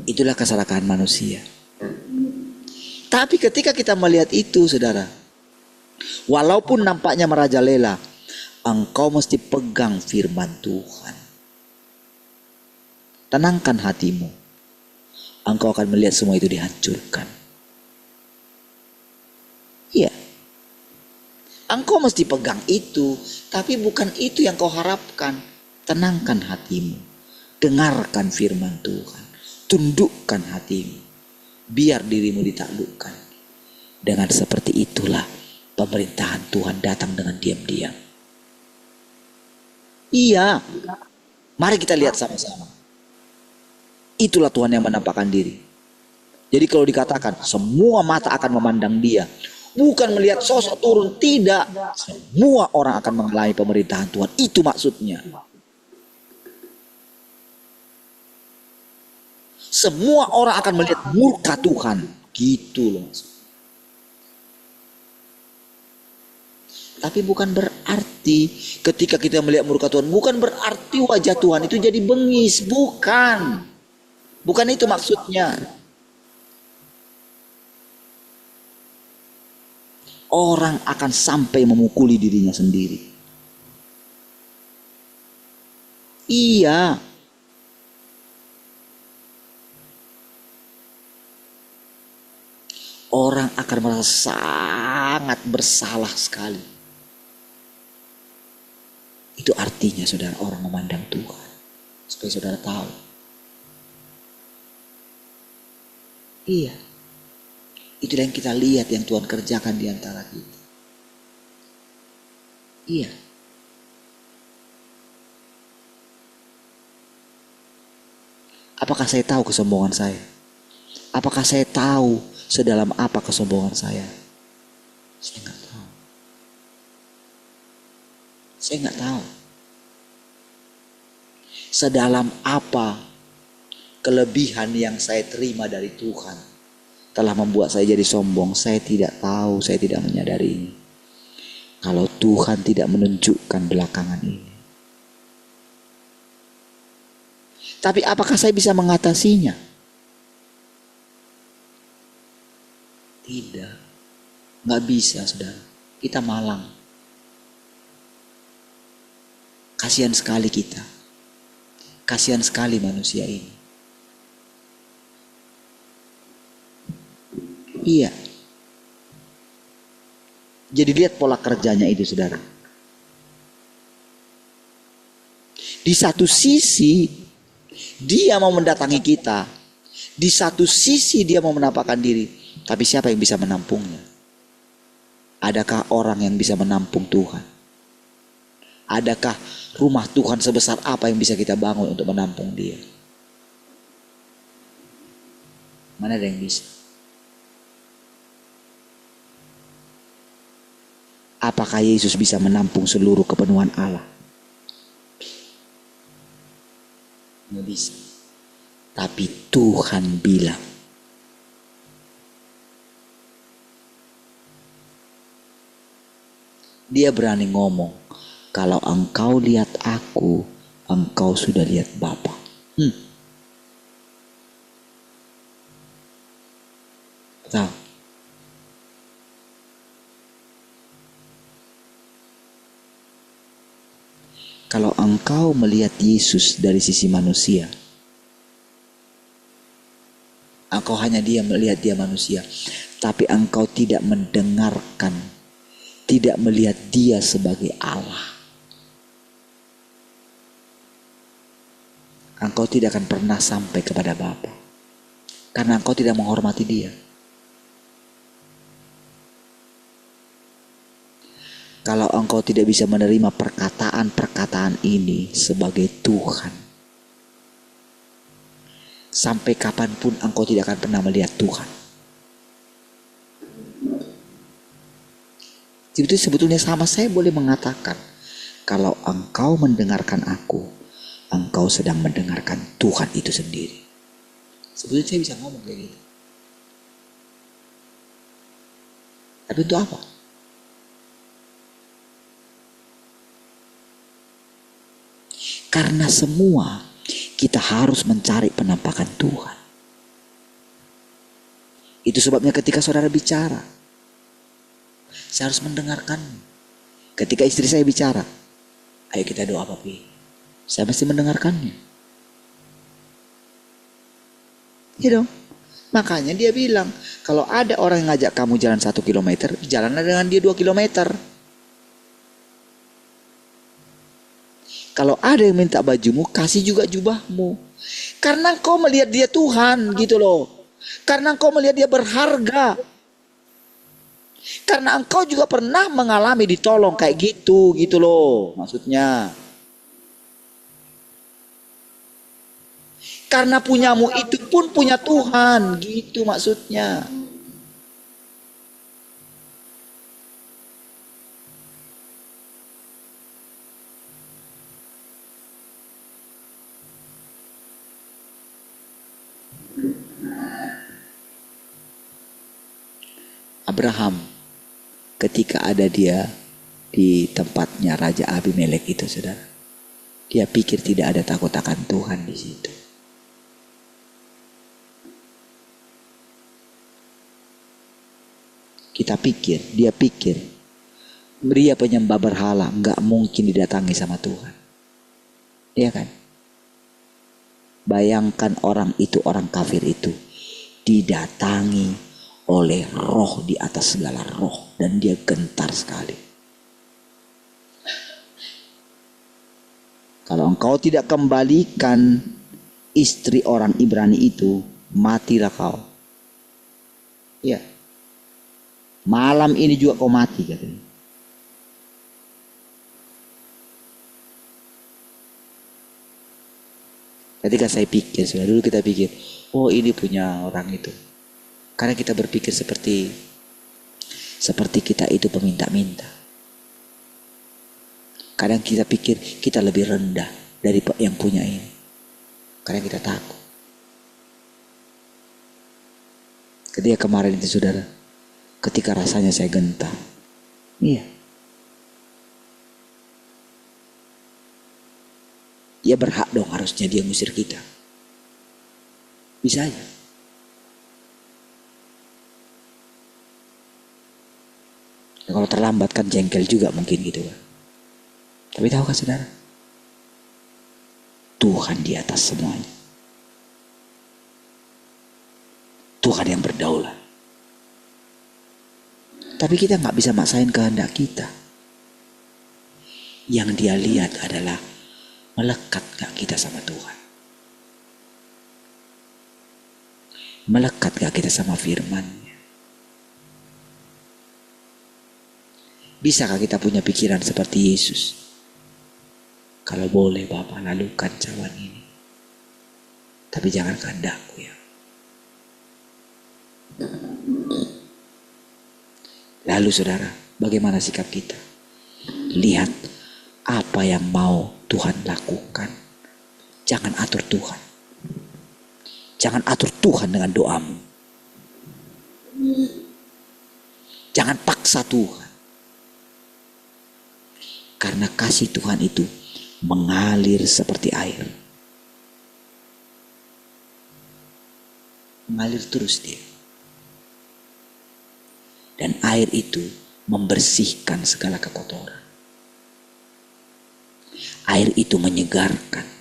Itulah keserakahan manusia. Tapi ketika kita melihat itu, saudara, walaupun nampaknya merajalela, engkau mesti pegang firman Tuhan. Tenangkan hatimu. Engkau akan melihat semua itu dihancurkan. Iya. Engkau mesti pegang itu, tapi bukan itu yang kau harapkan. Tenangkan hatimu. Dengarkan firman Tuhan. Tundukkan hatimu. Biar dirimu ditaklukkan. Dengan seperti itulah pemerintahan Tuhan datang dengan diam-diam. Iya. Mari kita lihat sama-sama. Itulah Tuhan yang menampakkan diri. Jadi kalau dikatakan semua mata akan memandang dia, bukan melihat sosok turun, tidak. Semua orang akan mengalami pemerintahan Tuhan. Itu maksudnya. Semua orang akan melihat murka Tuhan. Gitu loh. Tapi bukan berarti ketika kita melihat murka Tuhan, bukan berarti wajah Tuhan itu jadi bengis. Bukan. Bukan itu maksudnya. Orang akan sampai memukuli dirinya sendiri. Iya. Orang akan merasa sangat bersalah sekali. Itu artinya saudara, orang memandang Tuhan. Supaya saudara tahu. Iya. Itulah yang kita lihat yang Tuhan kerjakan di antara kita. Iya. Apakah saya tahu kesombongan saya? Apakah saya tahu sedalam apa kesombongan saya? Saya nggak tahu. Saya nggak tahu. Sedalam apa kelebihan yang saya terima dari Tuhan telah membuat saya jadi sombong. Saya tidak tahu, saya tidak menyadari ini. Kalau Tuhan tidak menunjukkan belakangan ini. Tapi apakah saya bisa mengatasinya? Tidak. Nggak bisa, saudara. Kita malang. Kasihan sekali kita. Kasihan sekali manusia ini. Iya. Jadi lihat pola kerjanya itu, saudara. Di satu sisi dia mau mendatangi kita. Di satu sisi dia mau menampakkan diri. Tapi siapa yang bisa menampungnya? Adakah orang yang bisa menampung Tuhan? Adakah rumah Tuhan sebesar apa yang bisa kita bangun untuk menampung dia? Mana ada yang bisa? Apakah Yesus bisa menampung seluruh kepenuhan Allah? kamu bisa. Tapi Tuhan bilang, dia berani ngomong, kalau engkau lihat aku, engkau sudah lihat Bapa. Tahu? Kalau engkau melihat Yesus dari sisi manusia, engkau hanya dia melihat dia manusia, tapi engkau tidak mendengarkan, tidak melihat dia sebagai Allah. Engkau tidak akan pernah sampai kepada Bapa, karena engkau tidak menghormati dia. Kalau engkau tidak bisa menerima perkataan-perkataan ini sebagai Tuhan, sampai kapanpun engkau tidak akan pernah melihat Tuhan. Itu sebetulnya sama saya boleh mengatakan, kalau engkau mendengarkan aku, engkau sedang mendengarkan Tuhan itu sendiri. Sebetulnya saya bisa ngomong kayak gitu. Tapi untuk apa? Karena semua kita harus mencari penampakan Tuhan. Itu sebabnya ketika saudara bicara, saya harus mendengarkan. Ketika istri saya bicara, ayo kita doa papi, saya mesti mendengarkannya. Ya dong. Makanya dia bilang, kalau ada orang yang ngajak kamu jalan 1 kilometer, jalanlah dengan dia 2 kilometer. Kalau ada yang minta bajumu, kasih juga jubahmu. Karena engkau melihat dia Tuhan gitu loh. Karena engkau melihat dia berharga. Karena engkau juga pernah mengalami ditolong kayak gitu loh maksudnya. Karena punyamu itu pun punya Tuhan gitu maksudnya. Abraham ketika ada dia di tempatnya Raja Abimelek itu, saudara, dia pikir tidak ada takut akan Tuhan di situ. Dia pikir dia penyembah berhala, nggak mungkin didatangi sama Tuhan. Iya kan? Bayangkan orang kafir itu didatangi oleh roh di atas segala roh, dan dia gentar sekali. Kalau engkau tidak kembalikan istri orang Ibrani itu, matilah kau. Ya, malam ini juga kau mati katanya. Ketika saya pikir, sudah dulu kita pikir, oh ini punya orang itu. Karena kita berpikir seperti kita itu peminta-minta. Kadang kita pikir kita lebih rendah dari yang punya ini. Karena kita takut. Ketika kemarin itu saudara, ketika rasanya saya gentar. Iya. Ya berhak dong harusnya dia ngusir kita. Bisa aja. Ya, kalau terlambat kan jengkel juga mungkin gitu kan. Tapi tahukah saudara? Tuhan di atas semuanya. Tuhan yang berdaulat. Tapi kita gak bisa maksain kehendak kita. Yang dia lihat adalah melekat gak kita sama Tuhan? Melekat gak kita sama firman-Nya? Bisakah kita punya pikiran seperti Yesus? Kalau boleh Bapa, lalukan cawan ini, tapi jangan kehendakku ya. Lalu saudara, bagaimana sikap kita? Lihat apa yang mau Tuhan lakukan, Jangan atur Tuhan. Jangan atur Tuhan dengan doamu. Jangan paksa Tuhan. Karena kasih Tuhan itu mengalir seperti air. Mengalir terus dia. Dan air itu membersihkan segala kekotoran. Air itu menyegarkan.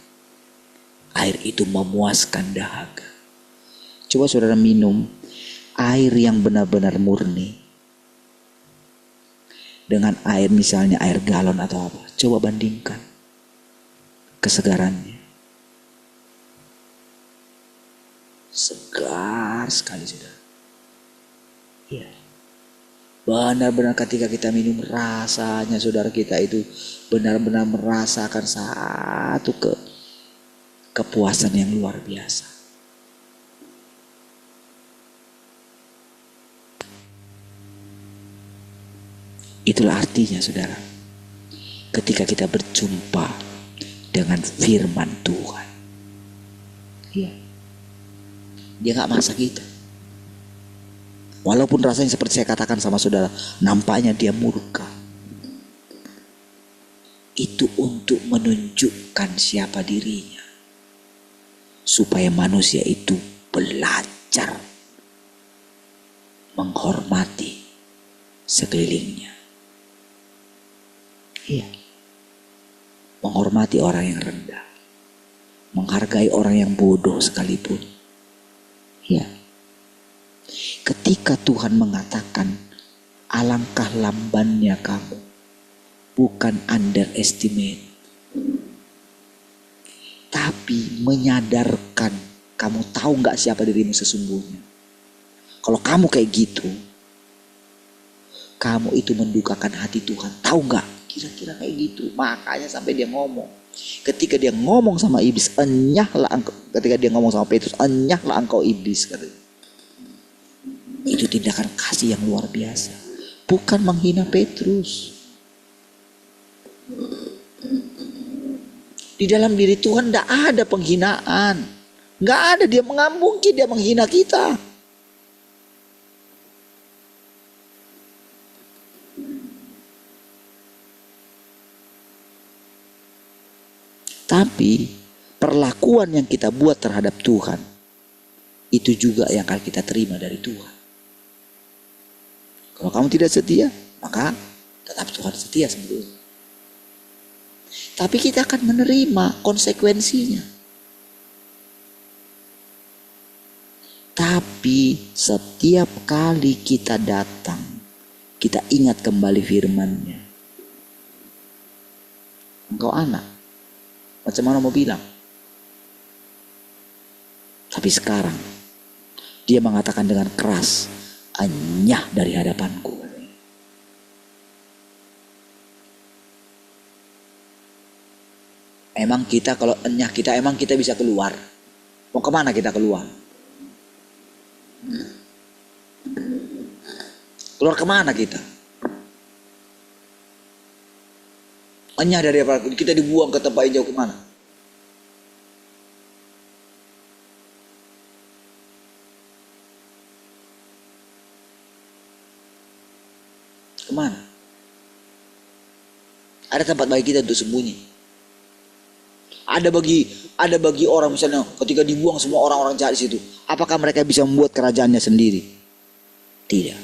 Air itu memuaskan dahaga. Coba saudara minum air yang benar-benar murni. Dengan air misalnya air galon atau apa. Coba bandingkan kesegarannya. Segar sekali saudara. Iya. Benar-benar ketika kita minum rasanya saudara kita itu benar-benar merasakan satu kepuasan yang luar biasa. Itulah artinya saudara. Ketika kita berjumpa dengan firman Tuhan. Iya. Dia gak maksa kita. Walaupun rasanya seperti saya katakan sama saudara, nampaknya dia murka. Itu untuk menunjukkan siapa dirinya. Supaya manusia itu belajar menghormati sekelilingnya. Iya. Menghormati orang yang rendah. Menghargai orang yang bodoh sekalipun. Iya. Ketika Tuhan mengatakan alangkah lambannya kamu, bukan underestimate, tapi menyadarkan kamu tahu gak siapa dirimu sesungguhnya. Kalau kamu kayak gitu, kamu itu mendukakan hati Tuhan. Tahu gak? Kira-kira kayak gitu. Makanya sampai dia ngomong. Ketika dia ngomong sama iblis, enyahlah engkau. Ketika dia ngomong sama Petrus, enyahlah engkau iblis, katanya. Itu tindakan kasih yang luar biasa. Bukan menghina Petrus. Di dalam diri Tuhan tidak ada penghinaan. Nggak ada, dia mungkin dia menghina kita. Tapi perlakuan yang kita buat terhadap Tuhan, itu juga yang akan kita terima dari Tuhan. Kalau kamu tidak setia, maka tetap Tuhan setia sebetulnya. Tapi kita akan menerima konsekuensinya. Tapi setiap kali kita datang, kita ingat kembali firman-Nya. Engkau anak, macam mana mau bilang? Tapi sekarang dia mengatakan dengan keras, enyah dari hadapanku. Emang kita kalau enyah kita, emang kita bisa keluar? Mau kemana kita keluar? Keluar kemana kita? Enyah dari apa? Kita dibuang ke tempat yang jauh kemana? Kemana? Ada tempat bagi kita untuk sembunyi. Ada bagi orang misalnya ketika dibuang semua orang-orang jahat di situ, apakah mereka bisa membuat kerajaannya sendiri? Tidak.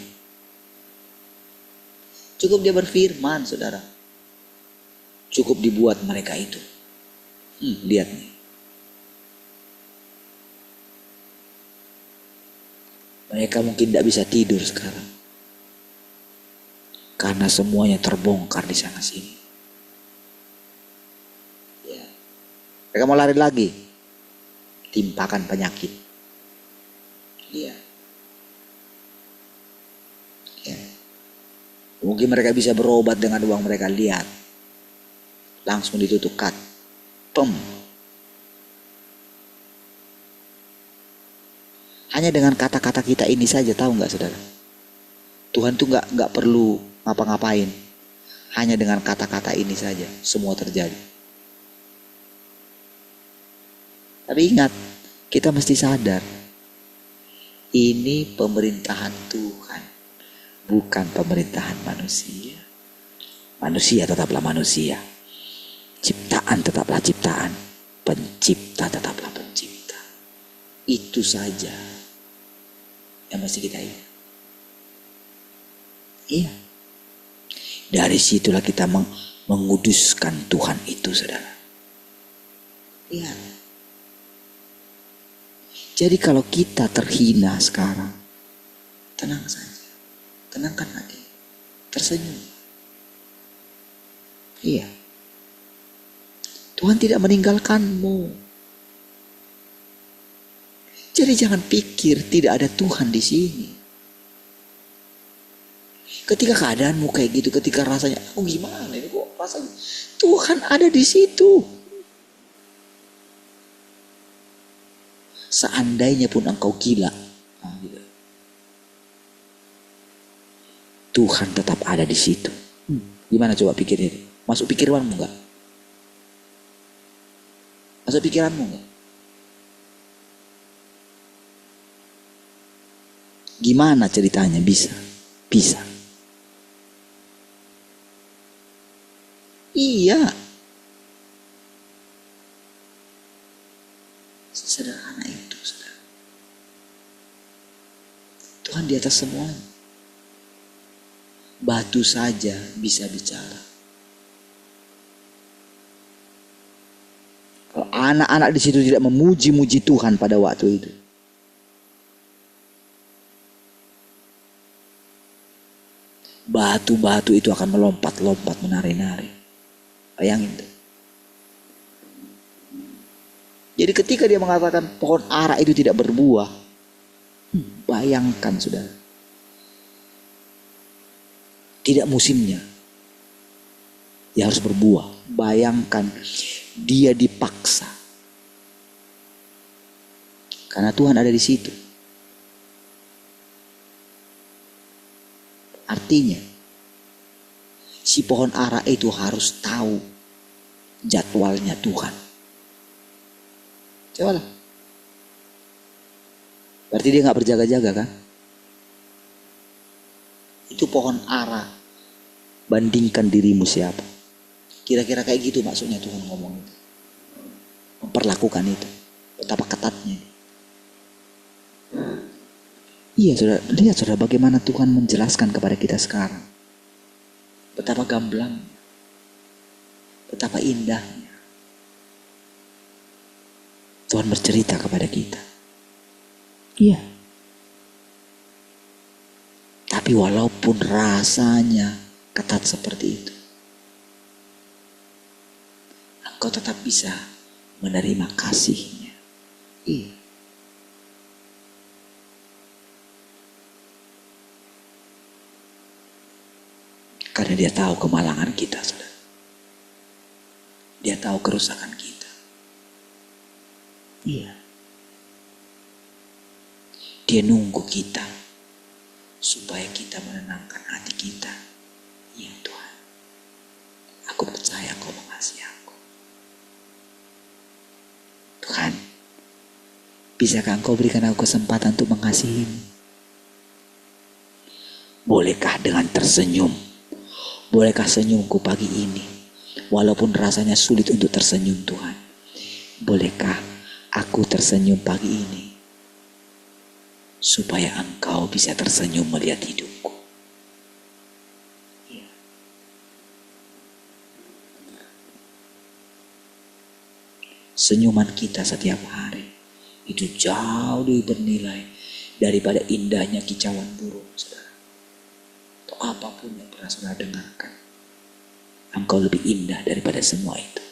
Cukup dia berfirman, saudara. Cukup dibuat mereka itu. Lihat nih. Mereka mungkin tidak bisa tidur sekarang. Karena semuanya terbongkar di sana sini. Ya. Mereka mau lari lagi. Timpakan penyakit. Iya. Ya. Mungkin mereka bisa berobat dengan uang mereka. Lihat. Langsung ditutup cut. Pem. Hanya dengan kata-kata kita ini saja, tahu nggak saudara? Tuhan tuh nggak perlu ngapa-ngapain. Hanya dengan kata-kata ini saja semua terjadi. Tapi ingat, kita mesti sadar, ini pemerintahan Tuhan, bukan pemerintahan manusia. Manusia tetaplah manusia, ciptaan tetaplah ciptaan, pencipta tetaplah pencipta. Itu saja yang mesti kita ingat. Iya. Dari situlah kita menguduskan Tuhan itu, saudara. Iya. Jadi kalau kita terhina sekarang, tenang saja. Tenangkan hati. Tersenyum. Iya. Tuhan tidak meninggalkanmu. Jadi jangan pikir tidak ada Tuhan di sini. Ketika keadaanmu kayak gitu, ketika rasanya, aku gimana ini kok rasanya, Tuhan ada di situ. Seandainya pun engkau gila, gitu, Tuhan tetap ada di situ. Gimana coba pikirnya? Masuk pikiranmu enggak? Masuk pikiranmu enggak? Gimana ceritanya bisa? Bisa. Iya. Sesederhana itu, saudara. Tuhan di atas semuanya. Batu saja bisa bicara. Kalau anak-anak di situ tidak memuji-muji Tuhan pada waktu itu, batu-batu itu akan melompat-lompat, menari-nari. Bayangin tuh. Jadi ketika dia mengatakan pohon ara itu tidak berbuah, bayangkan saudara, tidak musimnya, dia harus berbuah. Bayangkan dia dipaksa, karena Tuhan ada di situ. Artinya, si pohon ara itu harus tahu jadwalnya Tuhan. Cobalah. Berarti dia gak berjaga-jaga kan? Itu pohon ara. Bandingkan dirimu siapa. Kira-kira kayak gitu maksudnya Tuhan ngomong itu. Memperlakukan itu. Betapa ketatnya. Iya saudara. Lihat saudara bagaimana Tuhan menjelaskan kepada kita sekarang. Betapa gamblang. Betapa indahnya. Tuhan bercerita kepada kita. Iya. Tapi walaupun rasanya ketat seperti itu, engkau tetap bisa menerima kasih-Nya. Iya. Karena Dia tahu kemalangan kita, saudara. Dia tahu kerusakan kita. Iya. Dia nunggu kita supaya kita menenangkan hati kita. Ya Tuhan, aku percaya Kau mengasihi aku. Tuhan, bisakah Engkau berikan aku kesempatan untuk mengasihi-Mu? Bolehkah dengan tersenyum? Bolehkah senyumku pagi ini? Walaupun rasanya sulit untuk tersenyum, Tuhan. Bolehkah aku tersenyum pagi ini? Supaya Engkau bisa tersenyum melihat hidupku. Ya. Senyuman kita setiap hari itu jauh lebih bernilai daripada indahnya kicauan burung, saudara. Atau apapun yang pernah saudara dengarkan. Engkau lebih indah daripada semua itu.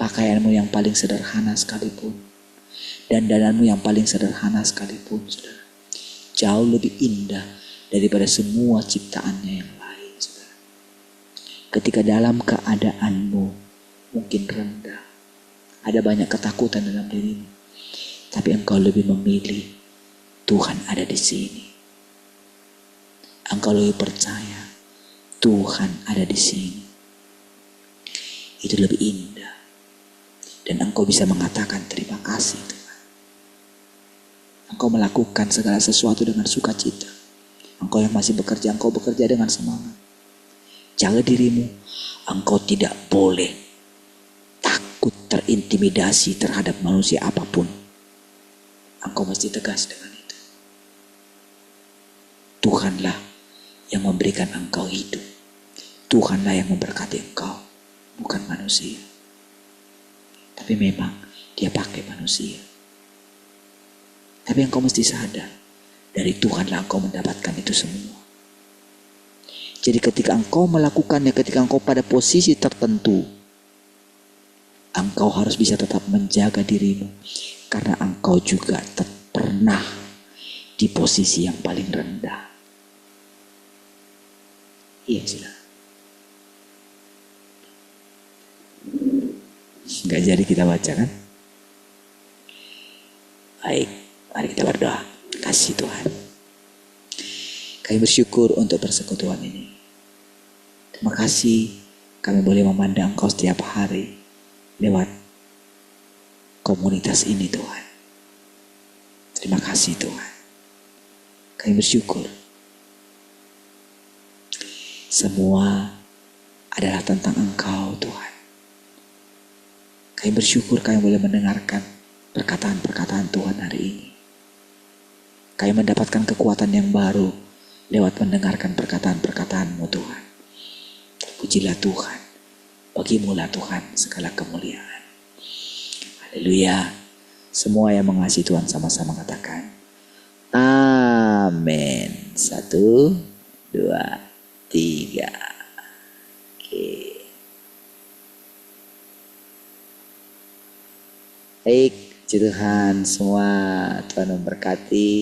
Pakaianmu yang paling sederhana sekalipun, dandananmu yang paling sederhana sekalipun, saudara, jauh lebih indah daripada semua ciptaannya yang lain, saudara. Ketika dalam keadaanmu mungkin rendah, ada banyak ketakutan dalam dirimu, tapi engkau lebih memilih Tuhan ada di sini. Engkau lebih percaya Tuhan ada di sini. Itu lebih indah Dan engkau bisa mengatakan terima kasih Tuhan. Engkau melakukan segala sesuatu dengan sukacita. Engkau yang masih bekerja, engkau bekerja dengan semangat. Jaga dirimu. Engkau tidak boleh takut terintimidasi terhadap manusia apapun. Engkau mesti tegas dengan itu. Tuhanlah yang memberikan engkau hidup. Tuhanlah yang memberkati engkau, bukan manusia. Tapi memang dia pakai manusia. Tapi engkau mesti sadar, dari Tuhanlah engkau mendapatkan itu semua. Jadi ketika engkau melakukannya, ketika engkau pada posisi tertentu, engkau harus bisa tetap menjaga dirimu. Karena engkau juga pernah di posisi yang paling rendah. Iya sudah. Gak jadi kita baca kan? Baik, mari kita berdoa. Kasih Tuhan. Kami bersyukur untuk persekutuan ini. Terima kasih kami boleh memandang Engkau setiap hari lewat komunitas ini Tuhan. Terima kasih Tuhan. Kami bersyukur. Semua adalah tentang Engkau Tuhan. Kami bersyukur kami boleh mendengarkan perkataan-perkataan Tuhan hari ini. Kami mendapatkan kekuatan yang baru lewat mendengarkan perkataan-perkataan-Mu Tuhan. Terpujilah Tuhan. Bagimu-lah Tuhan segala kemuliaan. Haleluya. Semua yang mengasihi Tuhan sama-sama katakan amin. 1, 2, 3. Oke. Baik, puji Tuhan semua. Tuhan memberkati.